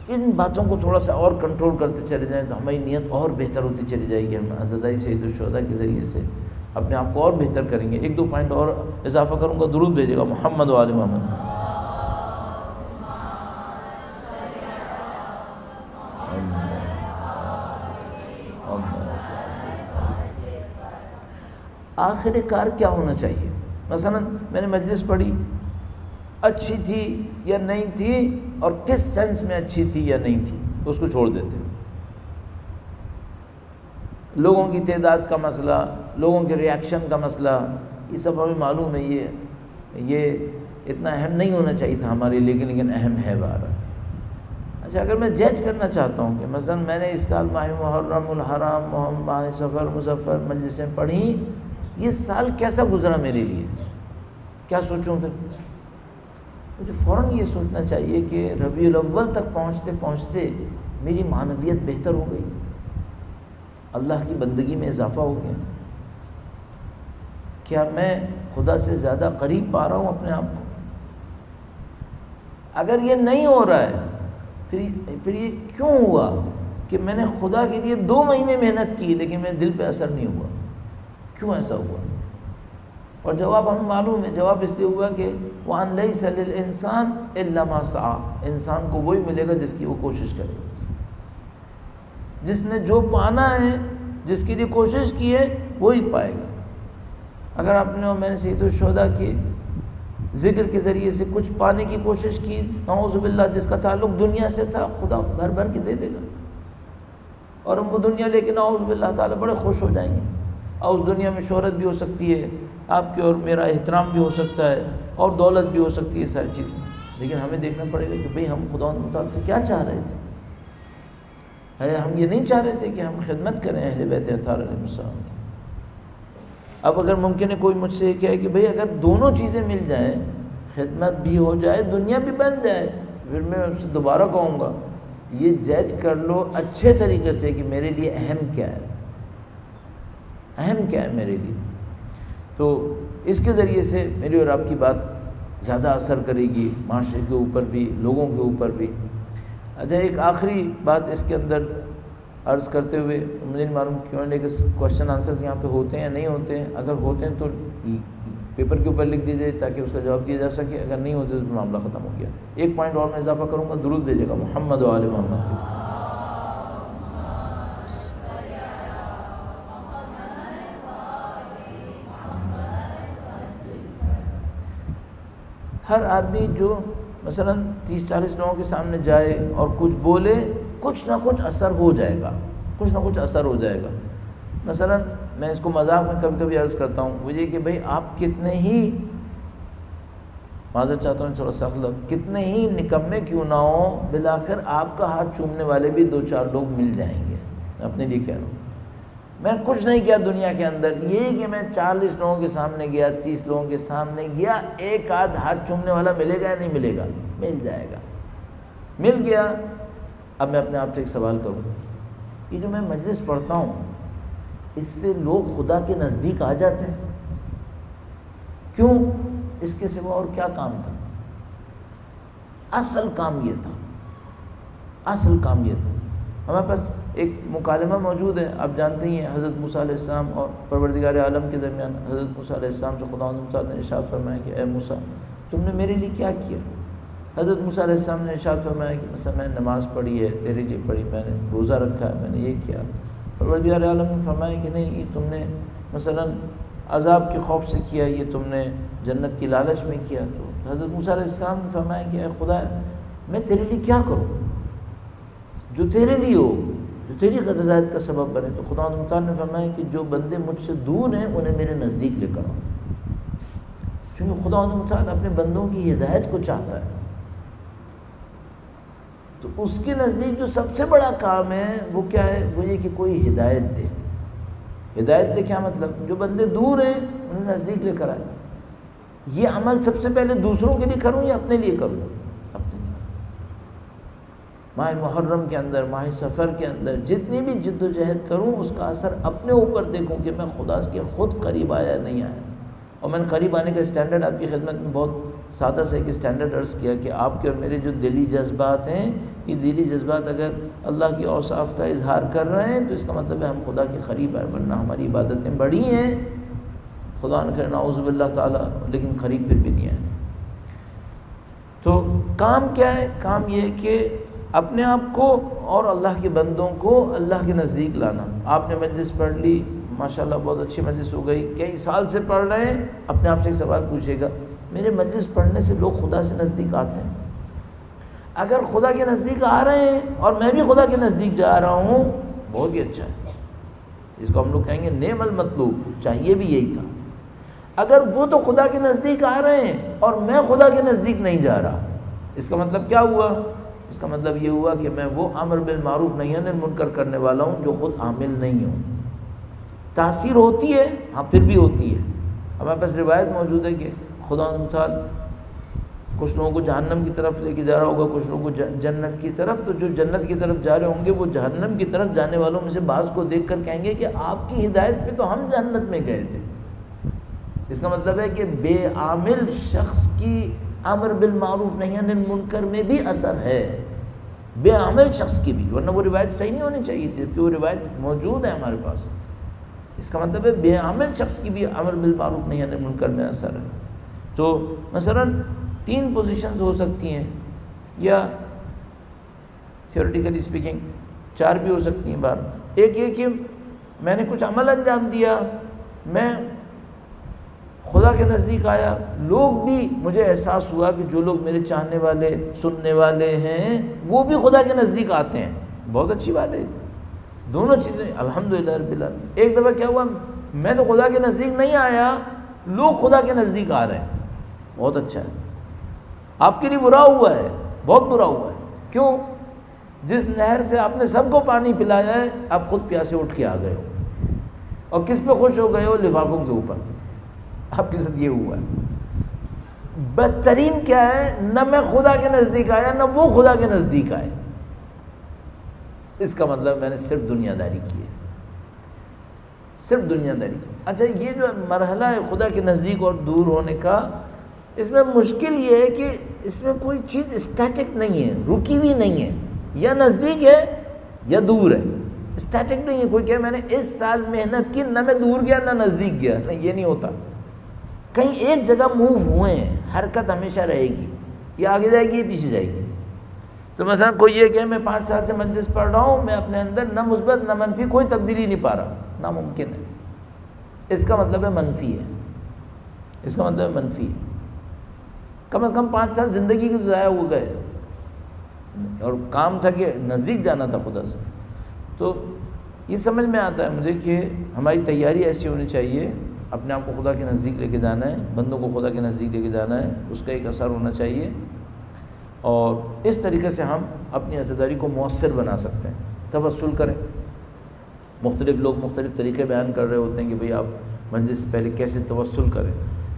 ان باتوں کو تھوڑا سا اور کنٹرول کرتے چلے جائیں تو ہماری نیت اور بہتر ہوتی چلی جائے گی. ہم عزاداری سعید الشہداء کے ذریعے سے اپنے آپ کو اور بہتر کریں گے. 1-2 پوائنٹ اور اضافہ کروں گا. درود بھیجے گا محمد و آل محمد. آخر کار کیا ہونا چاہیے؟ مثلا میں نے مجلس پڑھی، اچھی تھی یا نہیں تھی، اور کس سینس میں اچھی تھی یا نہیں تھی اس کو چھوڑ دیتے. لوگوں کی تعداد کا مسئلہ، لوگوں کے ریاکشن کا مسئلہ، یہ سب ہمیں معلوم ہے. یہ اتنا اہم نہیں ہونا چاہیے تھا ہمارے لیے، لیکن اہم ہے بہرحال. اچھا اگر میں جج کرنا چاہتا ہوں کہ مثلا میں نے اس سال ماہ محرم الحرام ماہ سفر مظفر مجلسیں پڑھی، یہ سال کیسا گزرا میرے لیے، کیا سوچوں پھر؟ مجھے فوراً یہ سوچنا چاہیے کہ ربیع الاول تک پہنچتے پہنچتے میری معنویت بہتر ہو گئی، اللہ کی بندگی میں اضافہ ہو گیا. کیا میں خدا سے زیادہ قریب پا رہا ہوں اپنے آپ کو؟ اگر یہ نہیں ہو رہا ہے پھر یہ کیوں ہوا کہ میں نے خدا کے لیے 2 مہینے محنت کی لیکن میرے دل پہ اثر نہیں ہوا؟ کیوں ایسا ہوا؟ اور جواب ہمیں معلوم ہے، جواب اس لیے ہوا کہ وَأَن لَيْسَ لِلْإِنسَانِ إِلَّا مَا سَعَى، انسان کو وہی ملے گا جس کی وہ کوشش کرے، جس نے جو پانا ہے، جس کے لیے کوشش کی ہے وہی پائے گا۔ اگر آپ نے اور میں نے سید الشہداء کی ذکر کے ذریعے سے کچھ پانے کی کوشش کی، نعوذ باللہ جس کا تعلق دنیا سے تھا، خدا بھر بھر کے دے دے گا، اور ہم وہ دنیا لے کے نعوذ باللہ تعالیٰ بڑے خوش ہو جائیں گے۔ اور اس دنیا میں شہرت بھی ہو سکتی ہے، آپ کی اور میرا احترام بھی ہو سکتا ہے، اور دولت بھی ہو سکتی ہے، ساری چیزیں، لیکن ہمیں دیکھنا پڑے گا کہ بھئی ہم خدا متعال سے کیا چاہ رہے تھے۔ ہم یہ نہیں چاہ رہے تھے کہ ہم خدمت کریں اہل بیت اطہار علیہ السلام کی۔ اب اگر ممکن ہے کوئی مجھ سے یہ کہے کہ بھئی اگر دونوں چیزیں مل جائیں، خدمت بھی ہو جائے، دنیا بھی بن جائے، پھر میں آپ سے دوبارہ کہوں گا یہ جج کر لو اچھے طریقے سے کہ میرے لیے اہم کیا ہے، اہم کیا ہے میرے لیے۔ تو اس کے ذریعے سے میری اور آپ کی بات زیادہ اثر کرے گی، معاشرے کے اوپر بھی، لوگوں کے اوپر بھی۔ اچھا، ایک آخری بات اس کے اندر عرض کرتے ہوئے، مجھے نہیں معلوم Q&A کے کوشچن آنسرز یہاں پہ ہوتے ہیں یا نہیں ہوتے ہیں، اگر ہوتے ہیں تو پیپر کے اوپر لکھ دیجیے تاکہ اس کا جواب دیا جا سکے، اگر نہیں ہوتے تو معاملہ ختم ہو گیا۔ ایک پوائنٹ اور میں اضافہ کروں گا، درود بھیجیے گا محمد و آل محمد کے۔ ہر آدمی جو مثلا 30-40 لوگوں کے سامنے جائے اور کچھ بولے، کچھ نہ کچھ اثر ہو جائے گا، کچھ نہ کچھ اثر ہو جائے گا۔ مثلا میں اس کو مذاق میں کبھی کبھی عرض کرتا ہوں، وہ یہ کہ بھئی آپ کتنے ہی، معذرت چاہتا ہوں تھوڑا سخت لفظ، کتنے ہی نکمے کیوں نہ ہوں، بالآخر آپ کا ہاتھ چومنے والے بھی 2-4 لوگ مل جائیں گے۔ اپنے لیے کہہ رہا ہوں، میں کچھ نہیں کیا دنیا کے اندر، یہی کہ میں 40 لوگوں کے سامنے گیا، 30 لوگوں کے سامنے گیا، ایک آدھ ہاتھ چومنے والا ملے گا یا نہیں ملے گا؟ مل جائے گا، مل گیا۔ اب میں اپنے آپ سے ایک سوال کروں، یہ جو میں مجلس پڑھتا ہوں، اس سے لوگ خدا کے نزدیک آ جاتے ہیں؟ کیوں؟ اس کے سوا اور کیا کام تھا؟ اصل کام یہ تھا، اصل کام یہ تھا۔ ہمارے پاس ایک مکالمہ موجود ہے، آپ جانتے ہی ہیں، حضرت موسیٰ علیہ السلام اور پروردگار عالم کے درمیان۔ حضرت موسیٰ علیہ السلام سے خداوند تعالیٰ نے ارشاد فرمایا کہ اے موسیٰ، تم نے میرے لیے کیا کیا؟ حضرت موسیٰ علیہ السلام نے ارشاد فرمایا کہ مثلا میں نے نماز پڑھی ہے، تیرے لیے پڑھی، میں نے روزہ رکھا ہے، میں نے یہ کیا۔ پروردگار عالم نے فرمایا کہ نہیں، یہ تم نے مثلا عذاب کے خوف سے کیا، یہ تم نے جنت کی لالچ میں کیا۔ تو حضرت موسیٰ علیہ السلام نے فرمایا کہ اے خدا، میں تیرے لیے کیا کروں جو تیرے لیے ہو، جو تیری رضایت کا سبب بنے؟ تو خدا تعالیٰ نے فرمایا کہ جو بندے مجھ سے دور ہیں انہیں میرے نزدیک لے کر آؤ، کیونکہ خدا تعالیٰ اپنے بندوں کی ہدایت کو چاہتا ہے۔ تو اس کے نزدیک جو سب سے بڑا کام ہے وہ کیا ہے؟ وہ یہ کہ کوئی ہدایت دے۔ ہدایت دے کیا مطلب؟ جو بندے دور ہیں انہیں نزدیک لے کر آئے۔ یہ عمل سب سے پہلے دوسروں کے لیے کروں یا اپنے لیے کروں؟ اپنے لیے۔ ماہ محرم کے اندر، ماہ سفر کے اندر جتنی بھی جد و جہد کروں، اس کا اثر اپنے اوپر دیکھوں کہ میں خدا کے خود قریب آیا نہیں آیا۔ اور میں نے قریب آنے کا اسٹینڈرڈ آپ کی خدمت میں بہت سادہ سے ایک اسٹینڈرڈ عرض کیا کہ آپ کے اور میرے جو دلی جذبات ہیں، یہ دلی جذبات اگر اللہ کی اوصاف کا اظہار کر رہے ہیں تو اس کا مطلب ہے ہم خدا کے قریب آئے، ورنہ ہماری عبادتیں بڑی ہیں، خدا نہ کرے نعوذ باللہ تعالیٰ، لیکن قریب پھر بھی نہیں آئے۔ تو کام کیا ہے؟ کام یہ ہے کہ اپنے آپ کو اور اللہ کے بندوں کو اللہ کے نزدیک لانا۔ آپ نے مجلس پڑھ لی، ماشاءاللہ بہت اچھی مجلس ہو گئی، کئی سال سے پڑھ رہے ہیں، اپنے آپ سے ایک سوال پوچھے گا، میرے مجلس پڑھنے سے لوگ خدا سے نزدیک آتے ہیں؟ اگر خدا کے نزدیک آ رہے ہیں اور میں بھی خدا کے نزدیک جا رہا ہوں، بہت ہی اچھا ہے، اس کو ہم لوگ کہیں گے نعم المطلوب، چاہیے بھی یہی تھا۔ اگر وہ تو خدا کے نزدیک آ رہے ہیں اور میں خدا کے نزدیک نہیں جا رہا، اس کا مطلب کیا ہوا؟ اس کا مطلب یہ ہوا کہ میں وہ امر بالمعروف نہی عن المنکر کرنے والا ہوں جو خود عامل نہیں ہوں۔ تاثیر ہوتی ہے، ہاں پھر بھی ہوتی ہے۔ ہمارے پاس روایت موجود ہے کہ خدا تعالیٰ کچھ لوگوں کو جہنم کی طرف لے کے جا رہا ہوگا، کچھ لوگوں کو جنت کی طرف، تو جو جنت کی طرف جا رہے ہوں گے وہ جہنم کی طرف جانے والوں میں سے بعض کو دیکھ کر کہیں گے کہ آپ کی ہدایت پہ تو ہم جنت میں گئے تھے۔ اس کا مطلب ہے کہ بے عامل شخص کی امر بالمعروف نہی عن المنکر میں بھی اثر ہے، بے عامل شخص کی بھی، ورنہ وہ روایت صحیح نہیں ہونی چاہیے تھی، جبکہ وہ روایت موجود ہے ہمارے پاس۔ اس کا مطلب ہے بے عمل شخص کی بھی امر بالمعروف نہی عن المنکر میں اثر ہے. تو مثلا 3 پوزیشنز ہو سکتی ہیں، یا تھیوریٹیکلی اسپیکنگ 4 بھی ہو سکتی ہیں بار. ایک یہ کہ میں نے کچھ عمل انجام دیا، میں خدا کے نزدیک آیا، لوگ بھی مجھے احساس ہوا کہ جو لوگ میرے چاہنے والے سننے والے ہیں وہ بھی خدا کے نزدیک آتے ہیں. بہت اچھی بات ہے، دونوں چیزیں الحمدللہ رب العالمین. ایک دفعہ کیا ہوا، میں تو خدا کے نزدیک نہیں آیا، لوگ خدا کے نزدیک آ رہے ہیں. بہت اچھا ہے. آپ کے لیے برا ہوا ہے، بہت برا ہوا ہے. کیوں؟ جس نہر سے آپ نے سب کو پانی پلایا ہے، آپ خود پیاسے اٹھ کے آ گئے ہو. اور کس پہ خوش ہو گئے ہو؟ لفافوں کے اوپر. آپ کے ساتھ یہ ہوا ہے. بدترین کیا ہے، نہ میں خدا کے نزدیک آیا نہ وہ خدا کے نزدیک آئے. اس کا مطلب میں نے صرف دنیا داری کی ہے، صرف دنیا داری کی. اچھا، یہ جو مرحلہ ہے خدا کے نزدیک اور دور ہونے کا، اس میں مشکل یہ ہے کہ اس میں کوئی چیز اسٹیٹک نہیں ہے، رکی ہوئی نہیں ہے. یا نزدیک ہے یا دور ہے، اسٹیٹک نہیں ہے. کوئی کہ میں نے اس سال محنت کی، نہ میں دور گیا نہ نزدیک گیا. نہیں، یہ نہیں ہوتا. کہیں ایک جگہ موو ہوئے ہیں، حرکت ہمیشہ رہے گی. یہ آگے جائے گی، یہ پیچھے جائے گی. تو مثلا کوئی یہ کہ میں 5 سال سے مجلس پڑھ رہا ہوں، میں اپنے اندر نہ مثبت نہ منفی کوئی تبدیلی نہیں پا رہا، ناممکن ہے. اس کا مطلب ہے منفی ہے، اس کا مطلب ہے منفی ہے. کم از کم 5 سال زندگی کے ضائع ہو گئے، اور کام تھا کہ نزدیک جانا تھا خدا سے. تو یہ سمجھ میں آتا ہے مجھے کہ ہماری تیاری ایسی ہونی چاہیے، اپنے آپ کو خدا کے نزدیک لے کے جانا ہے، بندوں کو خدا کے نزدیک لے کے جانا ہے، اس کا ایک اثر ہونا چاہیے. اور اس طریقے سے ہم اپنی عزاداری کو مؤثر بنا سکتے ہیں. توسل کریں. مختلف لوگ مختلف طریقے بیان کر رہے ہوتے ہیں کہ بھئی آپ مجلس سے پہلے کیسے توسل کریں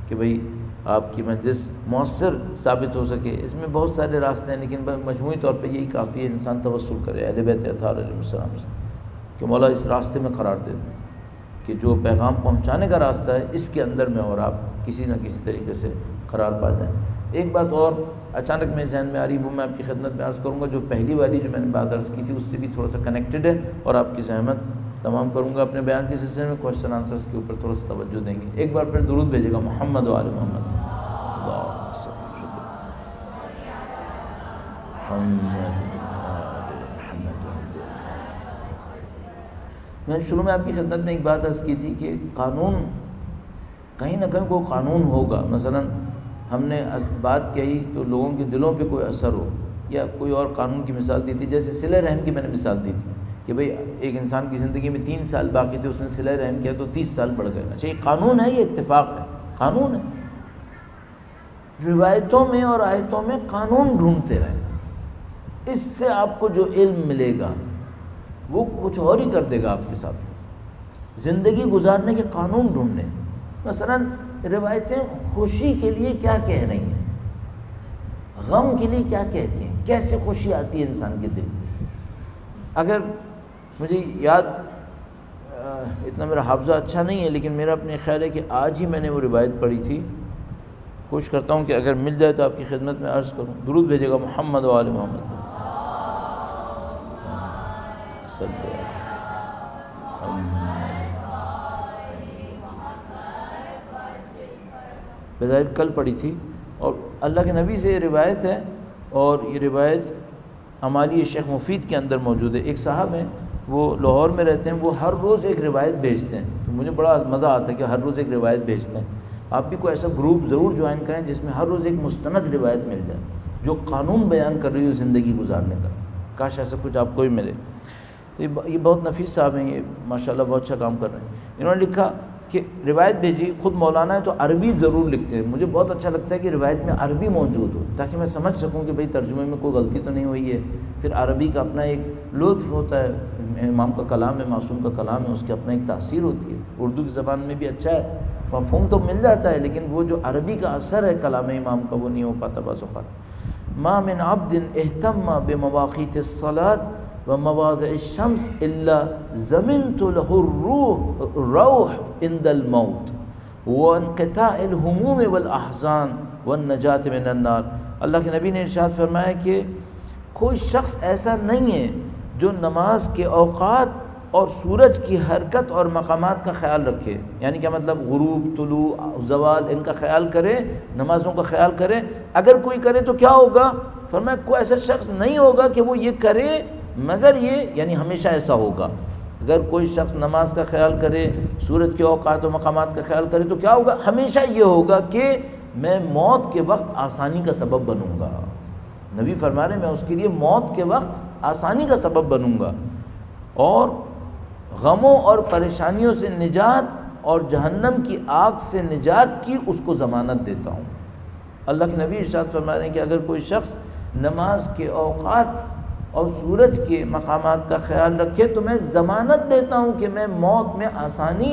کہ بھئی آپ کی مجلس مؤثر ثابت ہو سکے. اس میں بہت سارے راستے ہیں، لیکن مجموعی طور پہ یہی کافی ہے، انسان توسل کرے اہل بیت اطہار علیہ السلام سے کہ مولا اس راستے میں قرار دے دیں کہ جو پیغام پہنچانے کا راستہ ہے اس کے اندر میں اور آپ کسی نہ کسی طریقے سے قرار پا جائیں. ایک بات اور اچانک میرے ذہن میں آ رہی، وہ میں آپ کی خدمت میں عرض کروں گا. جو پہلی والی جو میں نے بات عرض کی تھی اس سے بھی تھوڑا سا کنیکٹڈ ہے، اور آپ کی زحمت تمام کروں گا. اپنے بیان کے سلسلے میں کوشچن آنسرس کے اوپر تھوڑا سا توجہ دیں گے. ایک بار پھر درود بھیجے گا محمد و آل محمد. میں نے شروع میں آپ کی خدمت میں ایک بات عرض کی تھی کہ قانون، کہیں نہ کہیں کوئی قانون ہوگا. مثلا ہم نے بات کہی تو لوگوں کے دلوں پہ کوئی اثر ہو، یا کوئی اور قانون کی مثال دی تھی. جیسے صلہ رحم کی میں نے مثال دی تھی کہ بھئی ایک انسان کی زندگی میں 3 سال باقی تھے، اس نے صلہ رحم کیا تو 30 سال بڑھ گئے. اچھا، یہ قانون ہے، یہ اتفاق ہے، قانون ہے. روایتوں میں اور آیتوں میں قانون ڈھونڈتے رہیں. اس سے آپ کو جو علم ملے گا وہ کچھ اور ہی کر دے گا آپ کے ساتھ. زندگی گزارنے کے قانون ڈھونڈنے. مثلا روایتیں خوشی کے لیے کیا کہہ رہی ہیں، غم کے لیے کیا کہتی ہیں، کیسے خوشی آتی ہے انسان کے دل میں. اگر مجھے یاد، اتنا میرا حافظہ اچھا نہیں ہے، لیکن میرا اپنے خیال ہے کہ آج ہی میں نے وہ روایت پڑھی تھی. کوشش کرتا ہوں کہ اگر مل جائے تو آپ کی خدمت میں عرض کروں. درود بھیجے گا محمد و آل محمد. بظاہر کل پڑھی تھی، اور اللہ کے نبی سے یہ روایت ہے، اور یہ روایت ہماری شیخ مفید کے اندر موجود ہے. ایک صاحب ہیں، وہ لاہور میں رہتے ہیں، وہ ہر روز ایک روایت بھیجتے ہیں. مجھے بڑا مزہ آتا ہے کہ ہر روز ایک روایت بھیجتے ہیں. آپ بھی کوئی ایسا گروپ ضرور جوائن کریں جس میں ہر روز ایک مستند روایت مل جائے جو قانون بیان کر رہی ہو زندگی گزارنے کا. کاش ایسا کچھ آپ کو بھی ملے. یہ بہت نفیس صاحب ہیں، یہ ماشاءاللہ بہت اچھا کام کر رہے ہیں. انہوں نے لکھا کہ روایت بھیجی، خود مولانا ہے تو عربی ضرور لکھتے ہیں. مجھے بہت اچھا لگتا ہے کہ روایت میں عربی موجود ہو تاکہ میں سمجھ سکوں کہ بھئی ترجمے میں کوئی غلطی تو نہیں ہوئی ہے. پھر عربی کا اپنا ایک لطف ہوتا ہے، امام کا کلام ہے، معصوم کا کلام ہے، اس کی اپنا ایک تاثیر ہوتی ہے. اردو کی زبان میں بھی اچھا ہے، مفہوم تو مل جاتا ہے، لیکن وہ جو عربی کا اثر ہے کلام امام کا وہ نہیں ہو پاتا بعض اوقات. ما من عبد اهتم بمواقیت الصلاة ومواضع الشمس الا زمنت له الروح عند الموت وانقطاع الهموم والاحزان والنجاة من النار. اللہ کے نبی نے ارشاد فرمایا کہ کوئی شخص ایسا نہیں ہے جو نماز کے اوقات اور سورج کی حرکت اور مقامات کا خیال رکھے. یعنی کیا مطلب؟ غروب، طلوع، زوال، ان کا خیال کرے، نمازوں کا خیال کرے. اگر کوئی کرے تو کیا ہوگا؟ فرمایا کوئی ایسا شخص نہیں ہوگا کہ وہ یہ کرے مگر یہ، یعنی ہمیشہ ایسا ہوگا. اگر کوئی شخص نماز کا خیال کرے، سورج کے اوقات و مقامات کا خیال کرے تو کیا ہوگا؟ ہمیشہ یہ ہوگا کہ میں موت کے وقت آسانی کا سبب بنوں گا. نبی فرما رہے ہیں میں اس کے لیے موت کے وقت آسانی کا سبب بنوں گا، اور غموں اور پریشانیوں سے نجات اور جہنم کی آگ سے نجات کی اس کو ضمانت دیتا ہوں. اللہ کے نبی ارشاد فرما رہے ہیں کہ اگر کوئی شخص نماز کے اوقات اور سورج کے مقامات کا خیال رکھے تو میں ضمانت دیتا ہوں کہ میں موت میں آسانی،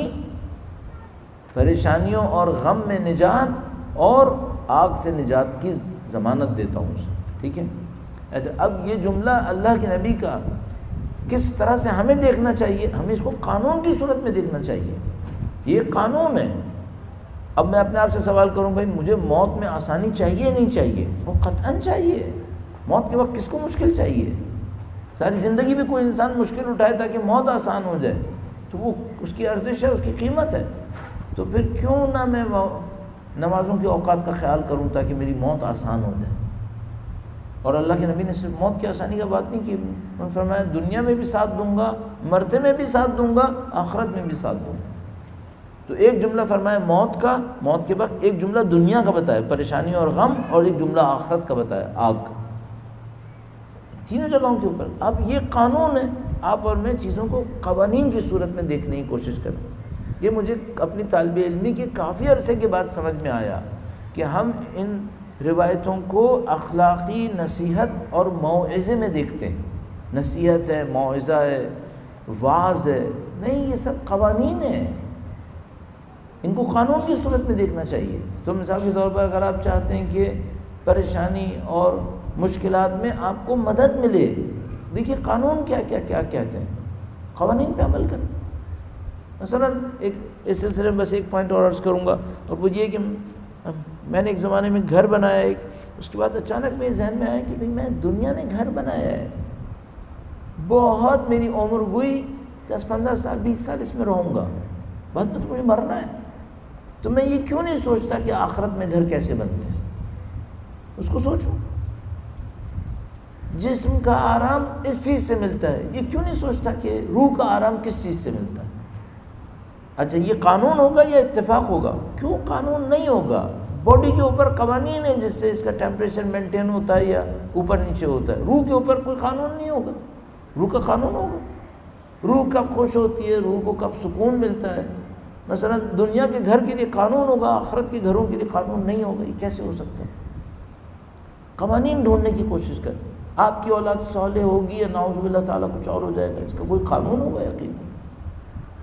پریشانیوں اور غم میں نجات اور آگ سے نجات کی ضمانت دیتا ہوں اسے. ٹھیک ہے. اچھا، اب یہ جملہ اللہ کے نبی کا کس طرح سے ہمیں دیکھنا چاہیے؟ ہمیں اس کو قانون کی صورت میں دیکھنا چاہیے. یہ قانون ہے. اب میں اپنے آپ سے سوال کروں بھائی مجھے موت میں آسانی چاہیے نہیں چاہیے؟ وہ قطعاً چاہیے. موت کے وقت کس کو مشکل چاہیے؟ ساری زندگی بھی کوئی انسان مشکل اٹھائے تاکہ موت آسان ہو جائے تو وہ اس کی ارزش ہے، اس کی قیمت ہے. تو پھر کیوں نہ میں نمازوں کے اوقات کا خیال کروں تاکہ میری موت آسان ہو جائے. اور اللہ کے نبی نے صرف موت کی آسانی کا بات نہیں کی، انہوں نے فرمایا دنیا میں بھی ساتھ دوں گا، مرتے میں بھی ساتھ دوں گا، آخرت میں بھی ساتھ دوں گا. تو ایک جملہ فرمایا موت کا، موت کے وقت، ایک جملہ دنیا کا بتایا پریشانی اور غم، اور ایک جملہ آخرت کا بتایا آگ کا. تینوں جگہوں کے اوپر. اب یہ قانون ہے، آپ اور میں چیزوں کو قوانین کی صورت میں دیکھنے کی کوشش کریں. یہ مجھے اپنی طالب علمی کے کافی عرصے کے بعد سمجھ میں آیا کہ ہم ان روایتوں کو اخلاقی نصیحت اور موعظے میں دیکھتے ہیں. نصیحت ہے، موعظہ ہے، واعظ ہے. نہیں، یہ سب قوانین ہیں، ان کو قانون کی صورت میں دیکھنا چاہیے. تو مثال کے طور پر اگر آپ چاہتے ہیں کہ پریشانی اور مشکلات میں آپ کو مدد ملے، دیکھیے قانون کیا کیا کیا کہتے ہیں، قوانین پہ عمل کریں. مثلا ایک اس سلسلے میں بس ایک پوائنٹ اور عرض کروں گا، اور وہ یہ کہ میں نے ایک زمانے میں گھر بنایا ایک، اس کے بعد اچانک میرے ذہن میں آیا کہ بھئی میں دنیا میں گھر بنایا ہے، بہت میری عمر گئی 10-15 سال 20 سال اس میں رہوں گا، بعد میں تو مجھے مرنا ہے. تو میں یہ کیوں نہیں سوچتا کہ آخرت میں گھر کیسے بنتے ہیں؟ اس کو سوچو. جسم کا آرام اس چیز سے ملتا ہے، یہ کیوں نہیں سوچتا کہ روح کا آرام کس چیز سے ملتا ہے؟ اچھا، یہ قانون ہوگا یا اتفاق ہوگا؟ کیوں قانون نہیں ہوگا؟ باڈی کے اوپر قوانین ہیں جس سے اس کا ٹیمپریچر مینٹین ہوتا ہے یا اوپر نیچے ہوتا ہے. روح کے اوپر کوئی قانون نہیں ہوگا، روح کا قانون ہوگا. روح کب خوش ہوتی ہے، روح کو کب سکون ملتا ہے. مثلا دنیا کے گھر کے لیے قانون ہوگا، آخرت کے گھروں کے لیے قانون نہیں ہوگا. یہ کیسے ہو سکتا ہے؟ قوانین ڈھونڈنے کی کوشش کریں. آپ کی اولاد صالح ہوگی یا نعوذ باللہ تعالیٰ کچھ اور ہو جائے گا، اس کا کوئی قانون ہوگا؟ یقین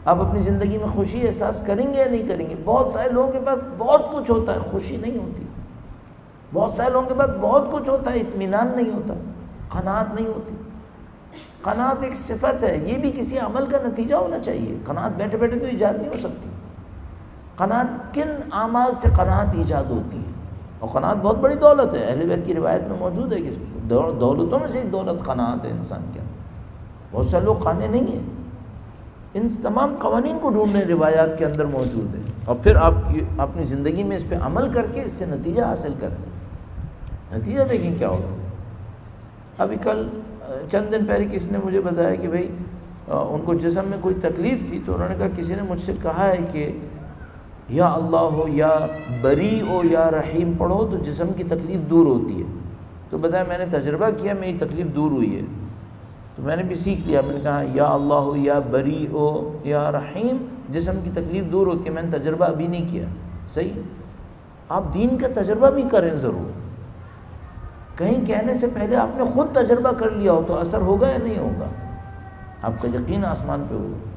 آپ اپنی زندگی میں خوشی احساس کریں گے یا نہیں کریں گے؟ بہت سارے لوگوں کے پاس بہت کچھ ہوتا ہے، خوشی نہیں ہوتی. بہت سارے لوگوں کے پاس بہت کچھ ہوتا ہے، اطمینان نہیں ہوتا، قناعت نہیں ہوتی. قناعت ایک صفت ہے، یہ بھی کسی عمل کا نتیجہ ہونا چاہیے. قناعت بیٹھے بیٹھے تو ایجاد نہیں ہو سکتی. قناعت کن اعمال سے قناعت ایجاد ہوتی ہے؟ اور قناعت بہت بڑی دولت ہے. اہل بیت کی روایت میں موجود ہے کہ دولتوں میں سے ایک دولت قناعت ہے انسان کے. بہت سارے لوگ قانے نہیں ہیں. ان تمام قوانین کو ڈھونڈنے روایات کے اندر موجود ہے، اور پھر آپ اپنی زندگی میں اس پہ عمل کر کے اس سے نتیجہ حاصل کریں. نتیجہ دیکھیں کیا ہوتا ہے. ابھی کل چند دن پہلے کسی نے مجھے بتایا کہ بھئی ان کو جسم میں کوئی تکلیف تھی، تو انہوں نے کہا کسی نے مجھ سے کہا ہے کہ یا اللہ ہو یا بری ہو یا رحیم پڑھو تو جسم کی تکلیف دور ہوتی ہے. تو بتایا میں نے تجربہ کیا، میری تکلیف دور ہوئی ہے. تو میں نے بھی سیکھ لیا، میں نے کہا یا اللہ ہو یا بری ہو یا رحیم، جسم کی تکلیف دور ہوتی ہے. میں نے تجربہ ابھی نہیں کیا. صحیح، آپ دین کا تجربہ بھی کریں ضرور. کہیں کہنے سے پہلے آپ نے خود تجربہ کر لیا ہو تو اثر ہوگا یا نہیں ہوگا؟ آپ کا یقین آسمان پہ ہوگا.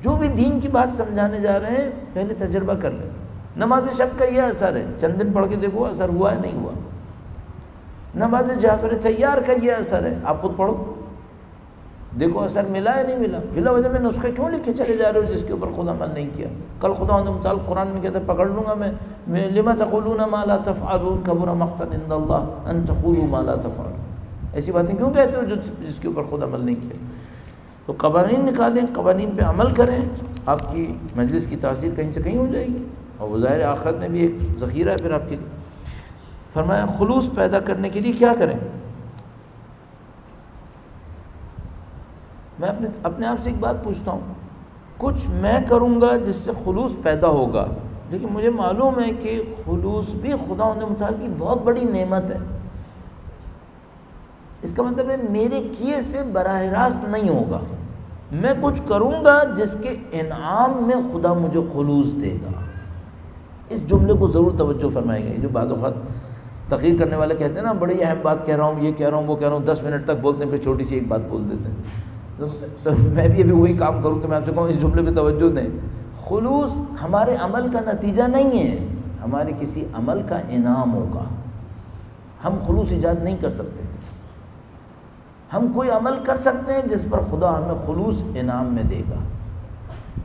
جو بھی دین کی بات سمجھانے جا رہے ہیں پہلے تجربہ کر لیں. نماز شب کا یہ اثر ہے، چند دن پڑھ کے دیکھو اثر ہوا ہے نہیں ہوا. نماز جعفر طیار کا یہ اثر ہے، آپ خود پڑھو دیکھو اثر ملا ہے نہیں ملا. بلا وجہ میں نسخے کیوں لکھے چلے جا رہے ہو جس کے اوپر خود عمل نہیں کیا؟ کل خدا متعال قرآن میں کہتا ہے پکڑ لوں گا میں لما تقولون ما لا تفعلون کبر مقتا عند اللہ ان تقولوا ما لا تفعلون. ایسی باتیں کیوں کہتے ہو جس کے اوپر خود عمل نہیں کیا؟ تو قوانین نکالیں، قوانین پہ عمل کریں، آپ کی مجلس کی تاثیر کہیں سے کہیں ہو جائے گی، اور وہ ظاہر آخرت میں بھی ایک ذخیرہ ہے پھر آپ کے لیے۔ فرمایا خلوص پیدا کرنے کے لیے کیا کریں؟ میں اپنے آپ سے ایک بات پوچھتا ہوں، کچھ میں کروں گا جس سے خلوص پیدا ہوگا، لیکن مجھے معلوم ہے کہ خلوص بھی خدا متعال کی بہت بڑی نعمت ہے۔ اس کا مطلب ہے میرے کیے سے براہ راست نہیں ہوگا، میں کچھ کروں گا جس کے انعام میں خدا مجھے خلوص دے گا۔ اس جملے کو ضرور توجہ فرمائیں گے۔ جو بعض اوقات تقریر کرنے والے کہتے ہیں نا، بڑی اہم بات کہہ رہا ہوں، یہ کہہ رہا ہوں، وہ کہہ رہا ہوں، 10 منٹ تک بولتے ہیں، پھر چھوٹی سی ایک بات بول دیتے ہیں۔ تو میں بھی ابھی وہی کام کروں کہ میں آپ سے کہوں اس جملے پہ توجہ دیں۔ خلوص ہمارے عمل کا نتیجہ نہیں ہے، ہمارے کسی عمل کا انعام ہوگا۔ ہم خلوص ایجاد نہیں کر سکتے، ہم کوئی عمل کر سکتے ہیں جس پر خدا ہمیں خلوص انعام میں دے گا۔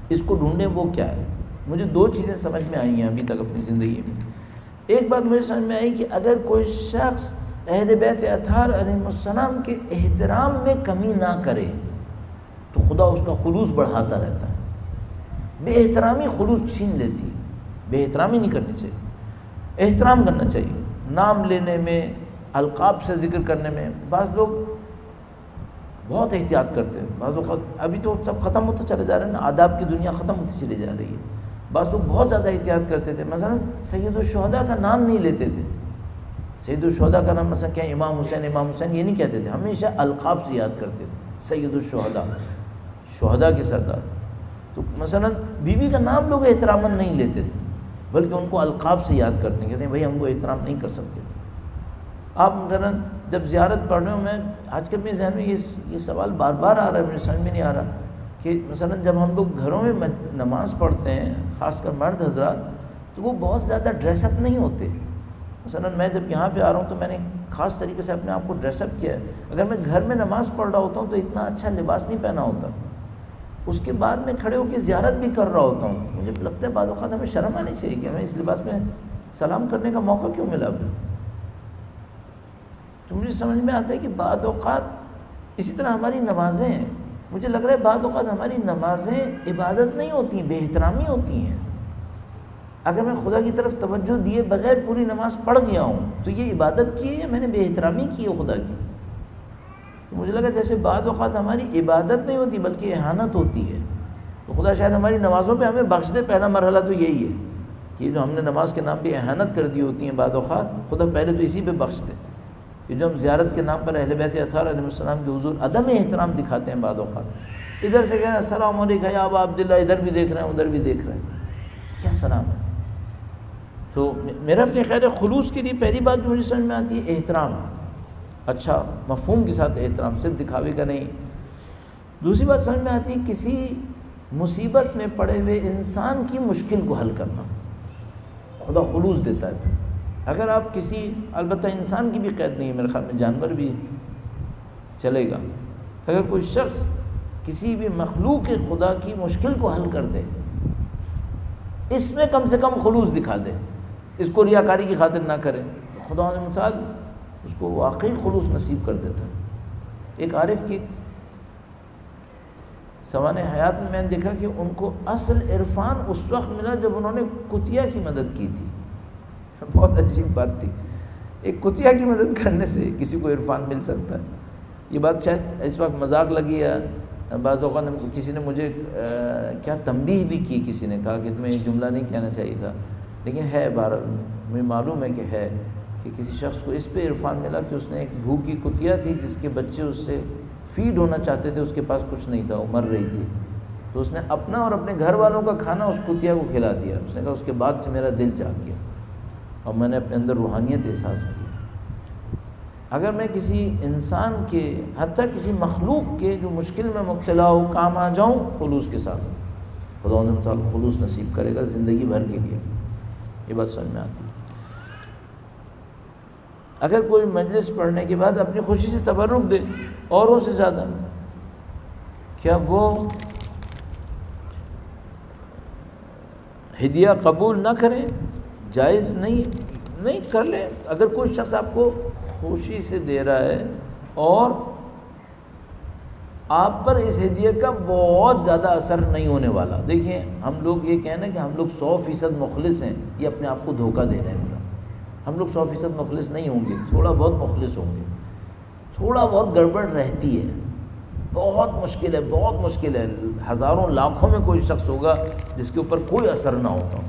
اس کو ڈھونڈیں وہ کیا ہے۔ مجھے 2 چیزیں سمجھ میں آئی ہیں ابھی تک اپنی زندگی میں۔ ایک بات مجھے سمجھ میں آئی کہ اگر کوئی شخص اہل بیت اطہار علیہ السلام کے احترام میں کمی نہ کرے تو خدا اس کا خلوص بڑھاتا رہتا ہے۔ بے احترامی خلوص چھین لیتی، بے احترامی نہیں کرنی چاہیے، احترام کرنا چاہیے۔ نام لینے میں، القاب سے ذکر کرنے میں بعض لوگ بہت احتیاط کرتے ہیں۔ بعض اوقات ابھی تو سب ختم ہوتا چلے جا رہے ہیں نا، آداب کی دنیا ختم ہوتی چلی جا رہی ہے۔ بعض لوگ بہت زیادہ احتیاط کرتے تھے، مثلا سید الشہداء کا نام نہیں لیتے تھے۔ سید الشہداء کا نام مثلا کیا امام حسین، امام حسین یہ نہیں کہتے تھے، ہمیشہ القاب سے یاد کرتے تھے، سید الشہداء، شہداء کے سردار۔ تو مثلا بیوی کا نام لوگ احتراماً نہیں لیتے تھے، بلکہ ان کو القاب سے یاد کرتے ہیں، کہتے ہیں بھائی ہم کو احترام نہیں کر سکتے۔ آپ مثلا جب زیارت پڑھ رہے ہو، میں آج کل میرے ذہن میں یہ سوال بار بار آ رہا ہے، مجھے سمجھ میں نہیں آ رہا کہ مثلا جب ہم لوگ گھروں میں نماز پڑھتے ہیں، خاص کر مرد حضرات، تو وہ بہت زیادہ ڈریس اپ نہیں ہوتے۔ مثلا میں جب یہاں پہ آ رہا ہوں تو میں نے خاص طریقے سے اپنے آپ کو ڈریس اپ کیا ہے۔ اگر میں گھر میں نماز پڑھ رہا ہوتا ہوں تو اتنا اچھا لباس نہیں پہنا ہوتا، اس کے بعد میں کھڑے ہو کے زیارت بھی کر رہا ہوتا ہوں، مجھے لگتا ہے بعض اوقات ہمیں شرم آنی چاہیے کہ ہمیں اس لباس میں سلام کرنے کا موقع کیوں ملا پھر۔ تو مجھے سمجھ میں آتا ہے کہ بعض اوقات اسی طرح ہماری نمازیں ہیں، مجھے لگ رہا ہے بعض اوقات ہماری نمازیں عبادت نہیں ہوتی ہیں، بے احترامی ہوتی ہیں۔ اگر میں خدا کی طرف توجہ دیے بغیر پوری نماز پڑھ گیا ہوں تو یہ عبادت کی ہے یا میں نے بے احترامی کی ہے خدا کی؟ تو مجھے لگا جیسے بعض اوقات ہماری عبادت نہیں ہوتی بلکہ اہانت ہوتی ہے، تو خدا شاید ہماری نمازوں پہ ہمیں بخش دے۔ پہلا مرحلہ تو یہی ہے کہ جو ہم نے نماز کے نام پہ اہانت کر دی ہوتی ہیں بعض اوقات، خدا پہلے تو اسی پہ بخش دے کہ جو ہم زیارت کے نام پر اہل بیت اطہار علیہ السلام کے حضور عدم احترام دکھاتے ہیں۔ بعض اوقات ادھر سے کہنا السلام علیکم یا ابا عبداللہ، ادھر بھی دیکھ رہے ہیں ادھر بھی دیکھ رہے ہیں، کیا سلام ہے؟ تو میرا اپنے خیال ہے خلوص کے لیے پہلی بات جو مجھے سمجھ میں آتی ہے احترام، اچھا مفہوم کے ساتھ احترام، صرف دکھاوے کا نہیں۔ دوسری بات سمجھ میں آتی ہے کسی مصیبت میں پڑے ہوئے انسان کی مشکل کو حل کرنا، خدا خلوص دیتا ہے۔ اگر آپ کسی، البتہ انسان کی بھی قید نہیں ہے، میرے خیال میں جانور بھی چلے گا، اگر کوئی شخص کسی بھی مخلوق خدا کی مشکل کو حل کر دے، اس میں کم سے کم خلوص دکھا دے، اس کو ریاکاری کی خاطر نہ کرے، تو خدا تعالی اس کو واقعی خلوص نصیب کر دیتا ہے۔ ایک عارف کی سوانح حیات میں نے دیکھا کہ ان کو اصل عرفان اس وقت ملا جب انہوں نے کتیا کی مدد کی تھی۔ بہت عجیب بات تھی، ایک کتیا کی مدد کرنے سے کسی کو عرفان مل سکتا ہے۔ یہ بات شاید اس وقت مذاق لگی ہے، بعض اوقات کسی نے مجھے کیا تنبیہ بھی کی، کسی نے کہا کہ تمہیں یہ جملہ نہیں کہنا چاہیے تھا، لیکن ہے مجھے معلوم ہے کہ ہے کہ کسی شخص کو اس پہ عرفان ملا کہ اس نے ایک بھوکی کتیا تھی جس کے بچے اس سے فیڈ ہونا چاہتے تھے، اس کے پاس کچھ نہیں تھا، وہ مر رہی تھی، تو اس نے اپنا اور اپنے گھر والوں کا کھانا اس کتیا کو کھلا دیا۔ اس نے کہا اس کے بعد سے میرا دل جاگ گیا اور میں نے اپنے اندر روحانیت احساس کی۔ اگر میں کسی انسان کے، حتیٰ کسی مخلوق کے جو مشکل میں مبتلا ہو، کام آ جاؤں خلوص کے ساتھ، خدا انہیں تعالیٰ خلوص نصیب کرے گا زندگی بھر کے لیے۔ یہ بات سمجھ میں آتی ہے۔ اگر کوئی مجلس پڑھنے کے بعد اپنی خوشی سے تبرک دے اوروں سے زیادہ، کیا وہ ہدیہ قبول نہ کریں؟ جائز نہیں، کر لیں۔ اگر کوئی شخص آپ کو خوشی سے دے رہا ہے اور آپ پر اس ہدیے کا بہت زیادہ اثر نہیں ہونے والا. دیکھیں ہم لوگ یہ کہنا کہ ہم لوگ 100% مخلص ہیں، یہ اپنے آپ کو دھوکہ دے رہے ہیں. میرا ہم لوگ 100% مخلص نہیں ہوں گے، تھوڑا بہت مخلص ہوں گے. تھوڑا بہت گڑبڑ رہتی ہے، بہت مشکل ہے، بہت مشکل ہے. ہزاروں لاکھوں میں کوئی شخص ہوگا جس کے اوپر کوئی اثر نہ ہوتا.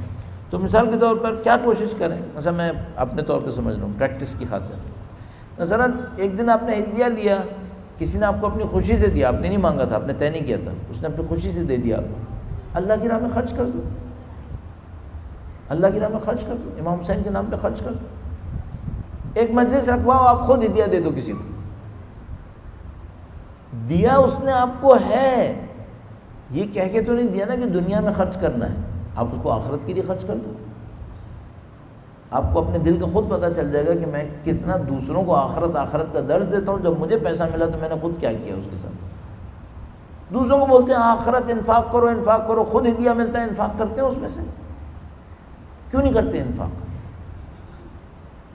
تو مثال کے طور پر کیا کوشش کریں، مثلا میں اپنے طور پہ سمجھ رہا ہوں پریکٹس کی خاطر. مثلا ایک دن آپ نے ہدیہ لیا، کسی نے آپ کو اپنی خوشی سے دیا، آپ نے نہیں مانگا تھا، آپ نے طے نہیں کیا تھا، اس نے اپنی خوشی سے دے دیا آپ کو. اللہ کی راہ میں خرچ کر دو، اللہ کی راہ میں خرچ کر دو، امام حسین کے نام پہ خرچ کر دو. ایک مجلس رکھواؤ، آپ خود ہدیہ دے دو کسی کو. دیا اس نے آپ کو ہے، یہ کہہ کے تو نہیں دیا نا کہ دنیا میں خرچ کرنا ہے. آپ اس کو آخرت کے لیے خرچ کر دو. آپ کو اپنے دل کا خود پتہ چل جائے گا کہ میں کتنا دوسروں کو آخرت کا درس دیتا ہوں. جب مجھے پیسہ ملا تو میں نے خود کیا کیا اس کے ساتھ. دوسروں کو بولتے ہیں آخرت انفاق کرو انفاق کرو، خود ہدیہ ملتا ہے انفاق کرتے ہیں اس میں سے؟ کیوں نہیں کرتے انفاق؟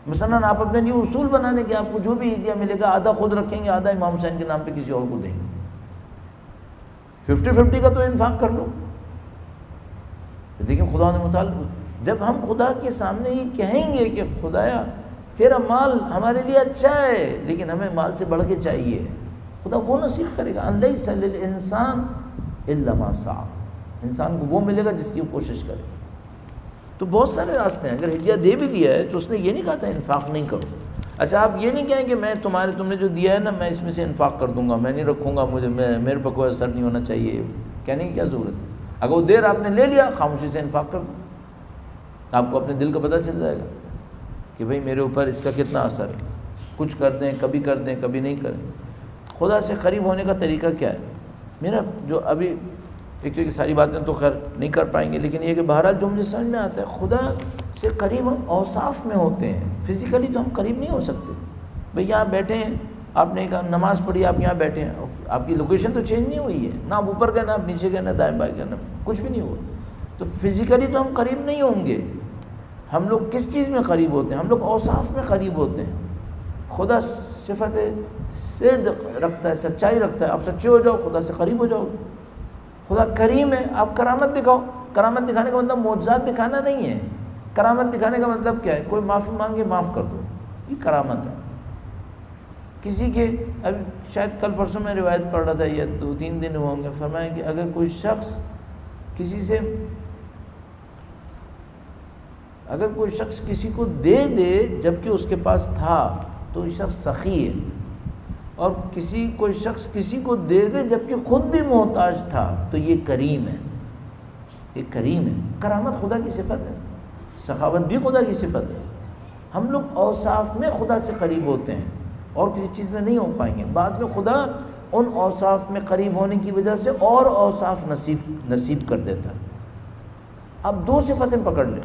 مثلا آپ اپنے لیے اصول بنانے کہ آپ کو جو بھی ہدیہ ملے گا آدھا خود رکھیں گے، آدھا امام حسین کے نام پہ کسی اور کو دیں گے. 50-50 کا تو انفاق کر لو. دیکھیں خدا نے متعلق، جب ہم خدا کے سامنے یہ کہیں گے کہ خدایا تیرا مال ہمارے لیے اچھا ہے لیکن ہمیں مال سے بڑھ کے چاہیے، خدا وہ نصیب کرے گا. لیس للانسان الا ما سعى، انسان کو وہ ملے گا جس کی وہ کوشش کرے. تو بہت سارے راستے ہیں. اگر ہدیہ دے بھی دیا ہے تو اس نے یہ نہیں کہا تھا انفاق نہیں کرو. اچھا آپ یہ نہیں کہیں کہ میں تم نے جو دیا ہے نا میں اس میں سے انفاق کر دوں گا، میں نہیں رکھوں گا، میرے پر کوئی اثر نہیں ہونا چاہیے. کہنے کی کیا ضرورت ہے؟ اگر وہ دیر آپ نے لے لیا، خاموشی سے انفاق کر دو. آپ کو اپنے دل کا پتہ چل جائے گا کہ بھئی میرے اوپر اس کا کتنا اثر ہے. کچھ کر دیں، کبھی کر دیں، کبھی نہیں کریں. خدا سے قریب ہونے کا طریقہ کیا ہے؟ میرا جو ابھی ایک تو یہ ساری باتیں تو خیر نہیں کر پائیں گے، لیکن یہ کہ بہرحال جو مجھے سمجھ میں آتا ہے، خدا سے قریب ہم اوصاف میں ہوتے ہیں. فزیکلی تو ہم قریب نہیں ہو سکتے. بھئی یہاں بیٹھے ہیں، آپ نے ایک نماز پڑھی، آپ یہاں بیٹھے ہیں، آپ کی لوکیشن تو چینج نہیں ہوئی ہے، نہ آپ اوپر گئے، نہ آپ نیچے گئے، نہ دائیں بائیں گئے، نہ کچھ بھی نہیں ہوا. تو فزیکلی تو ہم قریب نہیں ہوں گے. ہم لوگ کس چیز میں قریب ہوتے ہیں؟ ہم لوگ اوصاف میں قریب ہوتے ہیں. خدا صفت صدق رکھتا ہے، سچائی رکھتا ہے. آپ سچے ہو جاؤ، خدا سے قریب ہو جاؤ. خدا کریم ہے، آپ کرامت دکھاؤ. کرامت دکھانے کا مطلب معجزات دکھانا نہیں ہے. کرامت دکھانے کا مطلب کیا ہے؟ کوئی معافی مانگے معاف کر دو، یہ کرامت ہے. کسی کے ابھی شاید کل پرسوں میں روایت پڑھ رہا تھا، یا 2-3 دن ہوں گے، فرمایا کہ اگر کوئی شخص کسی کو دے جبکہ اس کے پاس تھا تو یہ شخص سخی ہے، اور کوئی شخص کسی کو دے جبکہ خود بھی محتاج تھا تو یہ کریم ہے. یہ کریم ہے. کرامت خدا کی صفت ہے، سخاوت بھی خدا کی صفت ہے. ہم لوگ اوصاف میں خدا سے قریب ہوتے ہیں اور کسی چیز میں نہیں ہو پائیں گے. بعد میں خدا ان اوصاف میں قریب ہونے کی وجہ سے اور اوصاف نصیب کر دیتا ہے. اب 2 صفتیں پکڑ لیں.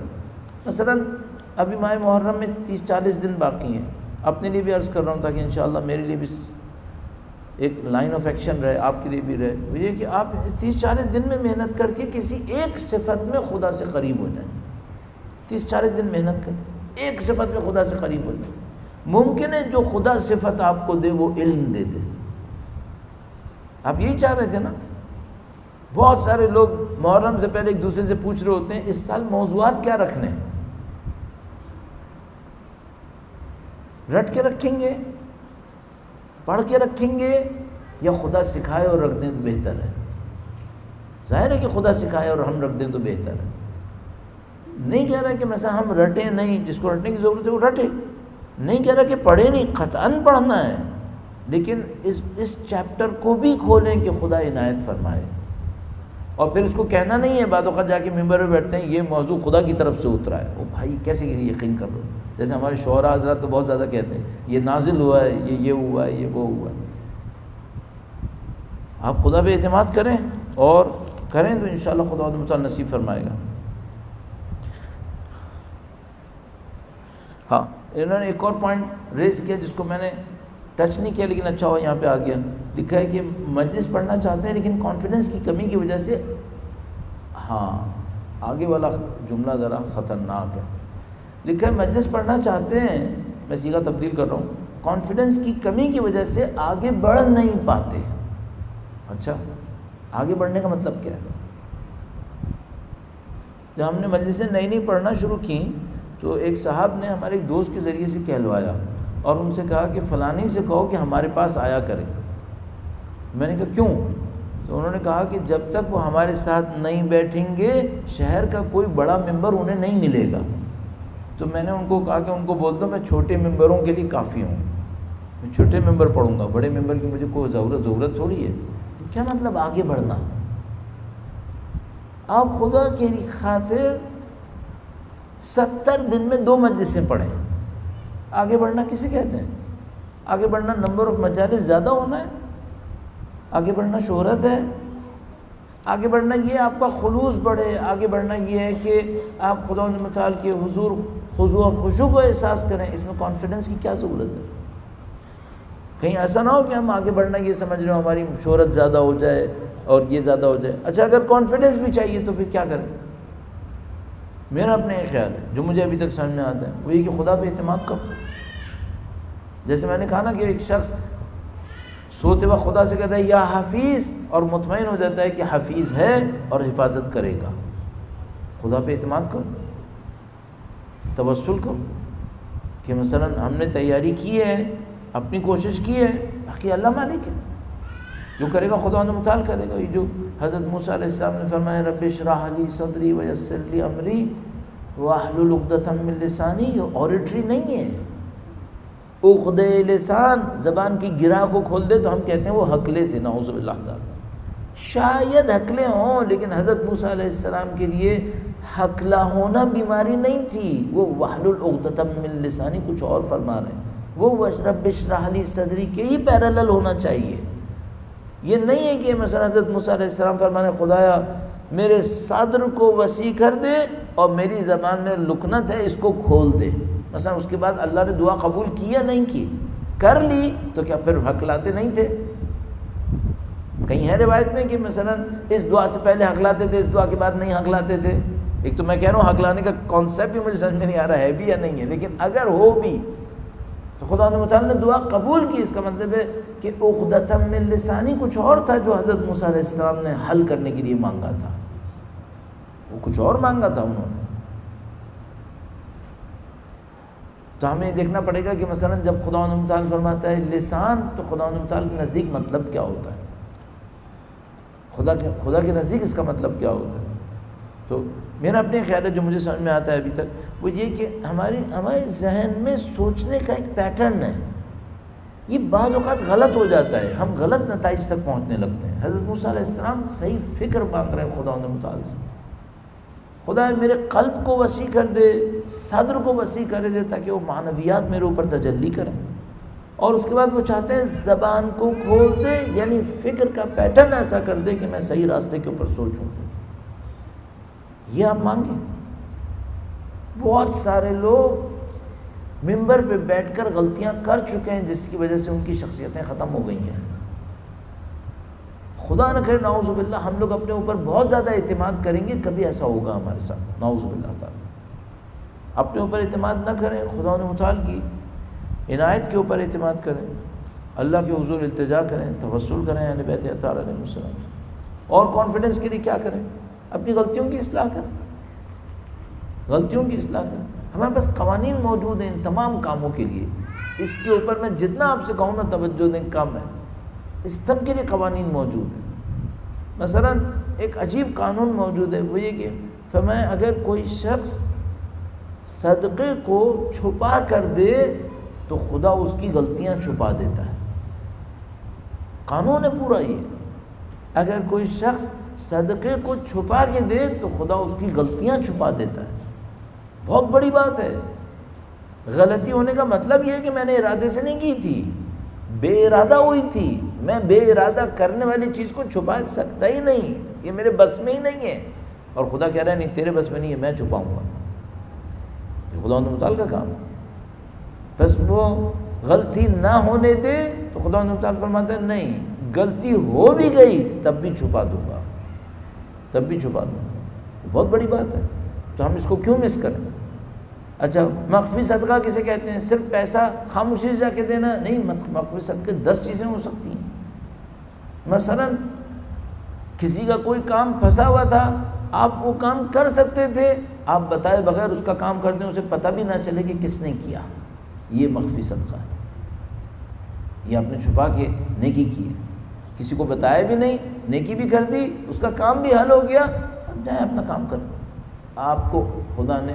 مثلا ابھی ماہ محرم میں 30-40 دن باقی ہیں. اپنے لیے بھی عرض کر رہا ہوں تاکہ انشاءاللہ میرے لیے بھی ایک لائن آف ایکشن رہے، آپ کے لیے بھی رہے. وہ یہ کہ آپ 30-40 دن میں محنت کر کے کسی ایک صفت میں خدا سے قریب ہو جائیں. 30-40 دن محنت کریں، ایک صفت میں خدا سے قریب ہو جائیں. ممکن ہے جو خدا صفت آپ کو دے وہ علم دے دے. آپ یہی چاہ رہے تھے نا؟ بہت سارے لوگ محرم سے پہلے ایک دوسرے سے پوچھ رہے ہوتے ہیں اس سال موضوعات کیا رکھنے ہیں. رٹ کے رکھیں گے، پڑھ کے رکھیں گے، یا خدا سکھائے اور رکھ دیں تو بہتر ہے. ظاہر ہے کہ خدا سکھائے اور ہم رکھ دیں تو بہتر ہے. نہیں کہہ رہا کہ مثلا ہم رٹیں نہیں، جس کو رٹنے کی ضرورت ہے وہ رٹے. نہیں کہہ رہا کہ پڑھے نہیں، قطعاً پڑھنا ہے، لیکن اس چیپٹر کو بھی کھولیں کہ خدا عنایت فرمائے. اور پھر اس کو کہنا نہیں ہے، بعض اوقات جا کے ممبر پہ بیٹھتے ہیں یہ موضوع خدا کی طرف سے اترا ہے. وہ بھائی کیسے یقین کر لو؟ جیسے ہمارے شعراء حضرات تو بہت زیادہ کہتے ہیں یہ نازل ہوا ہے، یہ ہوا ہے، یہ وہ ہوا ہے. آپ خدا پہ اعتماد کریں اور کریں تو انشاءاللہ خدا متعال نصیب فرمائے گا. ہاں انہوں نے ایک اور پوائنٹ ریز کیا جس کو میں نے ٹچ نہیں کیا لیکن اچھا ہوا یہاں پہ آ گیا. لکھا ہے کہ مجلس پڑھنا چاہتے ہیں لیکن کانفیڈنس کی کمی کی وجہ سے، ہاں آگے والا جملہ ذرا خطرناک ہے. لکھا ہے مجلس پڑھنا چاہتے ہیں، میں صیغہ تبدیل کر رہا ہوں، کانفیڈنس کی کمی کی وجہ سے آگے بڑھ نہیں پاتے. اچھا آگے بڑھنے کا مطلب کیا ہے؟ جب ہم نے مجلسیں نئی نئی پڑھنا شروع کی تو ایک صاحب نے ہمارے ایک دوست کے ذریعے سے کہلوایا اور ان سے کہا کہ فلانی سے کہو کہ ہمارے پاس آیا کرے۔ میں نے کہا کیوں؟ تو انہوں نے کہا کہ جب تک وہ ہمارے ساتھ نہیں بیٹھیں گے شہر کا کوئی بڑا ممبر انہیں نہیں ملے گا۔ تو میں نے ان کو کہا کہ ان کو بول دو میں چھوٹے ممبروں کے لیے کافی ہوں، میں چھوٹے ممبر پڑھوں گا، بڑے ممبر کی مجھے کوئی ضرورت تھوڑی ہے۔ کیا مطلب آگے بڑھنا؟ آپ خدا کی خاطر 70 دن میں 2 مجلسیں پڑھیں، آگے بڑھنا کسے کہتے ہیں؟ آگے بڑھنا نمبر آف مجالس زیادہ ہونا ہے؟ آگے بڑھنا شہرت ہے؟ آگے بڑھنا یہ آپ کا خلوص بڑھے؟ آگے بڑھنا یہ ہے کہ آپ خدا متعال کے حضور خضوع اور خشوع کو احساس کریں؟ اس میں کانفیڈنس کی کیا ضرورت ہے؟ کہیں ایسا نہ ہو کہ ہم آگے بڑھنا یہ سمجھ رہے ہو ہماری شہرت زیادہ ہو جائے اور یہ زیادہ ہو جائے۔ اچھا اگر کانفیڈنس بھی چاہیے تو پھر کیا کریں؟ میرا اپنا ایک خیال ہے جو مجھے ابھی تک سمجھ میں آتا ہے وہ یہ کہ خدا پہ اعتماد کرو۔ جیسے میں نے کہا نا کہ ایک شخص سوتے وقت خدا سے کہتا ہے یا حفیظ، اور مطمئن ہو جاتا ہے کہ حفیظ ہے اور حفاظت کرے گا۔ خدا پہ اعتماد کرو، توسل کرو کہ مثلا ہم نے تیاری کی ہے، اپنی کوشش کی ہے، باقی اللہ مالک ہے، جو کرے گا خدا متعال کرے گا۔ یہ جو حضرت موسیٰ علیہ السلام نے فرمایا رب اشرح لی صدری ویسر لی امری واحلل عقدۃ من لسانی، یہ اوریٹری نہیں ہے۔ عقدہ لسان، زبان کی گرہ کو کھول دے تو ہم کہتے ہیں وہ حقلے تھے، نعوذ باللہ تعالی۔ شاید حقلے ہوں لیکن حضرت موسیٰ علیہ السلام کے لیے حقلہ ہونا بیماری نہیں تھی، وہ واحلل عقدۃ من لسانی کچھ اور فرما رہے ہیں، وہ رب اشرح لی صدری کے ہی پیرالل ہونا چاہیے۔ یہ نہیں ہے کہ مثلا حضرت موسیٰ علیہ السلام فرمانے خدایا میرے صدر کو وسیع کر دے اور میری زبان میں لکنت ہے اس کو کھول دے، مثلا اس کے بعد اللہ نے دعا قبول کی یا نہیں کی؟ کر لی تو کیا پھر حقلاتے نہیں تھے؟ کہیں ہے روایت میں کہ مثلا اس دعا سے پہلے حقلاتے تھے، اس دعا کے بعد نہیں حقلاتے تھے؟ ایک تو میں کہہ رہا ہوں حقلانے کا کانسیپٹ بھی مجھے سمجھ میں نہیں آ رہا ہے بھی یا نہیں ہے، لیکن اگر ہو بھی تو خدا متعال نے دعا قبول کی، اس کا مطلب ہے کہ عقدۃ من لسانی کچھ اور تھا جو حضرت موسیٰ علیہ السلام نے حل کرنے کے لیے مانگا تھا، وہ کچھ اور مانگا تھا انہوں نے۔ تو ہمیں دیکھنا پڑے گا کہ مثلا جب خدا متعال فرماتا ہے لسان تو خدا متعال کے نزدیک مطلب کیا ہوتا ہے، خدا کے نزدیک اس کا مطلب کیا ہوتا ہے۔ تو میرا اپنے خیال ہے جو مجھے سمجھ میں آتا ہے ابھی تک وہ یہ کہ ہمارے ذہن میں سوچنے کا ایک پیٹرن ہے، یہ بعض اوقات غلط ہو جاتا ہے، ہم غلط نتائج تک پہنچنے لگتے ہیں۔ حضرت موسیٰ علیہ السلام صحیح فکر مانگ رہے ہیں خدا متعال سے، خدا میرے قلب کو وسیع کر دے، صدر کو وسیع کر دے تاکہ وہ معنویات میرے اوپر تجلی کریں، اور اس کے بعد وہ چاہتے ہیں زبان کو کھول دے، یعنی فکر کا پیٹرن ایسا کر دے کہ میں صحیح راستے کے اوپر سوچوں۔ یہ آپ مانگیں۔ بہت سارے لوگ ممبر پہ بیٹھ کر غلطیاں کر چکے ہیں جس کی وجہ سے ان کی شخصیتیں ختم ہو گئی ہیں۔ خدا نہ کرے نعوذ باللہ ہم لوگ اپنے اوپر بہت زیادہ اعتماد کریں گے، کبھی ایسا ہوگا ہمارے ساتھ، نعوذ باللہ تعالی۔ اپنے اوپر اعتماد نہ کریں، خدا متعال کی عنایت کے اوپر اعتماد کریں، اللہ کے حضور التجا کریں، توسل کریں اہل بیت اطہار علیہ السلام، اور کانفیڈنس کے لیے کیا کریں؟ اپنی غلطیوں کی اصلاح کریں، غلطیوں کی اصلاح کریں۔ ہمارے پاس قوانین موجود ہیں ان تمام کاموں کے لیے، اس کے اوپر میں جتنا آپ سے کہوں نا توجہ دیں کم ہے، اس سب کے لیے قوانین موجود ہیں۔ مثلا ایک عجیب قانون موجود ہے، وہ یہ کہ فرمایا اگر کوئی شخص صدقے کو چھپا کر دے تو خدا اس کی غلطیاں چھپا دیتا ہے۔ قانون ہے پورا یہ، اگر کوئی شخص صدقے کو چھپا کے دے تو خدا اس کی غلطیاں چھپا دیتا ہے۔ بہت بڑی بات ہے۔ غلطی ہونے کا مطلب یہ ہے کہ میں نے ارادے سے نہیں کی تھی، بے ارادہ ہوئی تھی، میں بے ارادہ کرنے والی چیز کو چھپا سکتا ہی نہیں، یہ میرے بس میں ہی نہیں ہے، اور خدا کہہ رہا ہے نہیں تیرے بس میں نہیں ہے، میں چھپاؤں گا، یہ خدا متعال کا کام ہے۔ بس وہ غلطی نہ ہونے دے تو خدا متعال فرماتا ہے نہیں، غلطی ہو بھی گئی تب بھی چھپا دوں گا، تب بھی چھپا دوں گا۔ بہت بڑی بات ہے، تو ہم اس کو کیوں مس کریں؟ اچھا مخفی صدقہ کسے کہتے ہیں؟ صرف پیسہ خاموشی سے جا کے دینا نہیں، مخفی صدقے 10 چیزیں ہو سکتی ہیں۔ مثلا کسی کا کوئی کام پھنسا ہوا تھا، آپ وہ کام کر سکتے تھے، آپ بتائے بغیر اس کا کام کر دیں، اسے پتہ بھی نہ چلے کہ کس نے کیا. یہ مخفی صدقہ ہے، یہ آپ نے چھپا کے نیکی کی ہے، کسی کو بتایا بھی نہیں، نیکی بھی کر دی، اس کا کام بھی حل ہو گیا، اب جائیں اپنا کام کریں. آپ کو خدا نے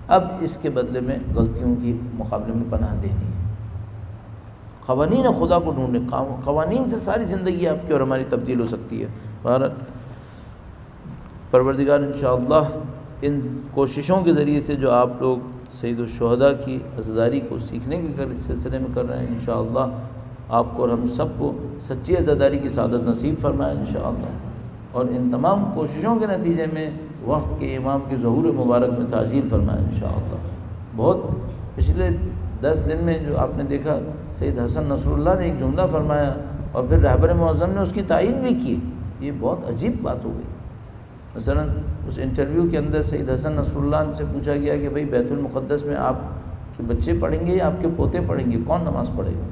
اب اس کے بدلے میں غلطیوں کی مقابلے میں پناہ دینی ہے. قوانین خدا کو ڈھونڈیں، قوانین سے ساری زندگی آپ کی اور ہماری تبدیل ہو سکتی ہے. بہرحال پروردگار انشاءاللہ ان کوششوں کے ذریعے سے جو آپ لوگ سید الشہداء کی عزاداری کو سیکھنے کے سلسلے میں کر رہے ہیں، انشاءاللہ آپ کو اور ہم سب کو سچی عزاداری کی سعادت نصیب فرمائے انشاءاللہ. اور ان تمام کوششوں کے نتیجے میں وقت کے امام کے ظہور مبارک میں تعجیل فرمائے انشاءاللہ. بہت پچھلے 10 دن میں جو آپ نے دیکھا سید حسن نصر اللہ نے ایک جملہ فرمایا اور پھر رہبر معظم نے اس کی تائید بھی کی، یہ بہت عجیب بات ہو گئی. مثلا اس انٹرویو کے اندر سید حسن نصر اللہ سے پوچھا گیا کہ بھئی بیت المقدس میں آپ کے بچے پڑھیں گے یا آپ کے پوتے پڑھیں گے، کون نماز پڑھے گا؟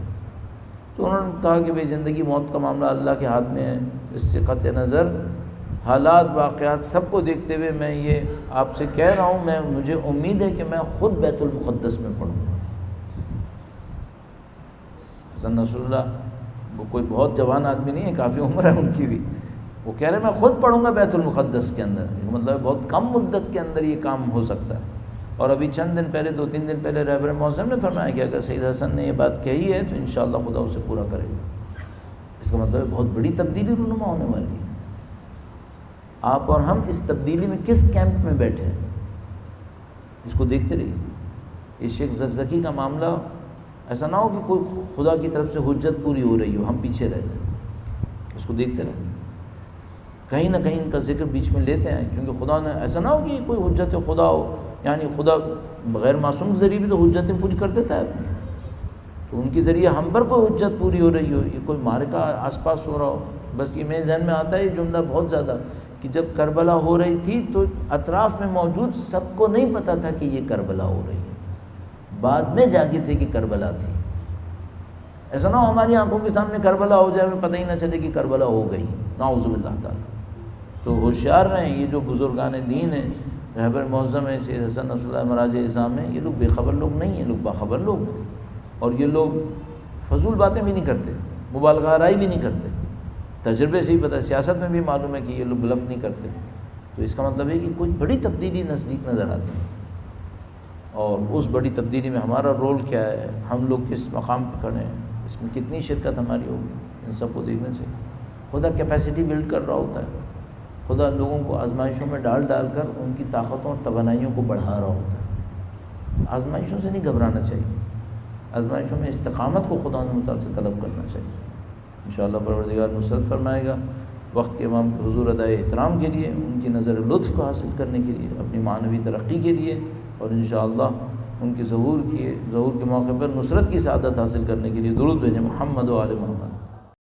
تو انہوں نے کہا کہ بھئی زندگی موت کا معاملہ اللہ کے ہاتھ میں ہے، اس سے قطع نظر حالات واقعات سب کو دیکھتے ہوئے میں یہ آپ سے کہہ رہا ہوں، مجھے امید ہے کہ میں خود بیت المقدس میں پڑھوں گا. حسن نصر اللہ وہ کوئی بہت جوان آدمی نہیں ہے، کافی عمر ہے ان کی بھی، وہ کہہ رہے ہیں میں خود پڑھوں گا بیت المقدس کے اندر. مطلب بہت کم مدت کے اندر یہ کام ہو سکتا ہے. اور ابھی چند دن پہلے 2-3 دن پہلے رہبر معظم نے فرمایا کہ اگر سید حسن نے یہ بات کہی ہے تو انشاءاللہ خدا اسے پورا کرے گا. اس کا مطلب بہت بڑی تبدیلی رونما ہونے والی ہے. آپ اور ہم اس تبدیلی میں کس کیمپ میں بیٹھے ہیں اس کو دیکھتے رہیے. یہ شیخ زکزکی کا معاملہ ایسا نہ ہو کہ کوئی خدا کی طرف سے حجت پوری ہو رہی ہو، ہم پیچھے رہ جائیں. اس کو دیکھتے رہیں، کہیں نہ کہیں ان کا ذکر بیچ میں لیتے ہیں، کیونکہ خدا نے ایسا نہ ہو کہ کوئی حجت خدا ہو، یعنی خدا غیر معصوم کے ذریعے بھی تو حجتیں پوری کر دیتا ہے اپنی، تو ان کے ذریعے ہم پر کوئی حجت پوری ہو رہی ہو، یہ کوئی معرکہ آس پاس ہو رہا ہو. بس یہ میرے ذہن میں آتا ہے یہ جملہ بہت زیادہ کہ جب کربلا ہو رہی تھی تو اطراف میں موجود سب کو نہیں پتہ تھا کہ یہ کربلا ہو رہی ہے، بعد میں جاگے تھے کہ کربلا تھی. ایسا نہ ہو ہماری آنکھوں کے سامنے کربلا ہو جائے، ہمیں پتہ ہی نہ چلے کہ کربلا ہو گئی، نعوذ باللہ تعالیٰ. تو ہوشیار رہیں. یہ جو بزرگان دین ہیں، رہبر معظم ہیں، سید حسن نصر اللہ مراج اعظام ہیں، یہ لوگ بے خبر لوگ نہیں ہیں، لوگ باخبر لوگ ہیں. اور یہ لوگ فضول باتیں بھی نہیں کرتے، مبالغہ آرائی بھی نہیں کرتے. تجربے سے ہی پتہ ہے، سیاست میں بھی معلوم ہے کہ یہ لوگ بلف نہیں کرتے. تو اس کا مطلب ہے کہ کوئی بڑی تبدیلی نزدیک نظر آتی ہے، اور اس بڑی تبدیلی میں ہمارا رول کیا ہے، ہم لوگ کس مقام پہ کھڑے ہیں، اس میں کتنی شرکت ہماری ہوگی، ان سب کو دیکھنا چاہیے. خدا کیپیسٹی بلڈ کر رہا ہوتا ہے، خدا لوگوں کو آزمائشوں میں ڈال ڈال کر ان کی طاقتوں اور توانائیوں کو بڑھا رہا ہوتا ہے. آزمائشوں سے نہیں گھبرانا چاہیے، آزمائشوں میں استقامت کو خدا نے متعال سے طلب کرنا چاہیے. انشاءاللہ پروردگار نصرت فرمائے گا. وقت کے امام کے حضور ادائے احترام کے لیے، ان کی نظر لطف کو حاصل کرنے کے لیے، اپنی معنوی ترقی کے لیے، اور انشاءاللہ ان کے ظہور کے موقع پر نصرت کی سعادت حاصل کرنے کے لیے درود بھیجیں. محمد و آل محمد.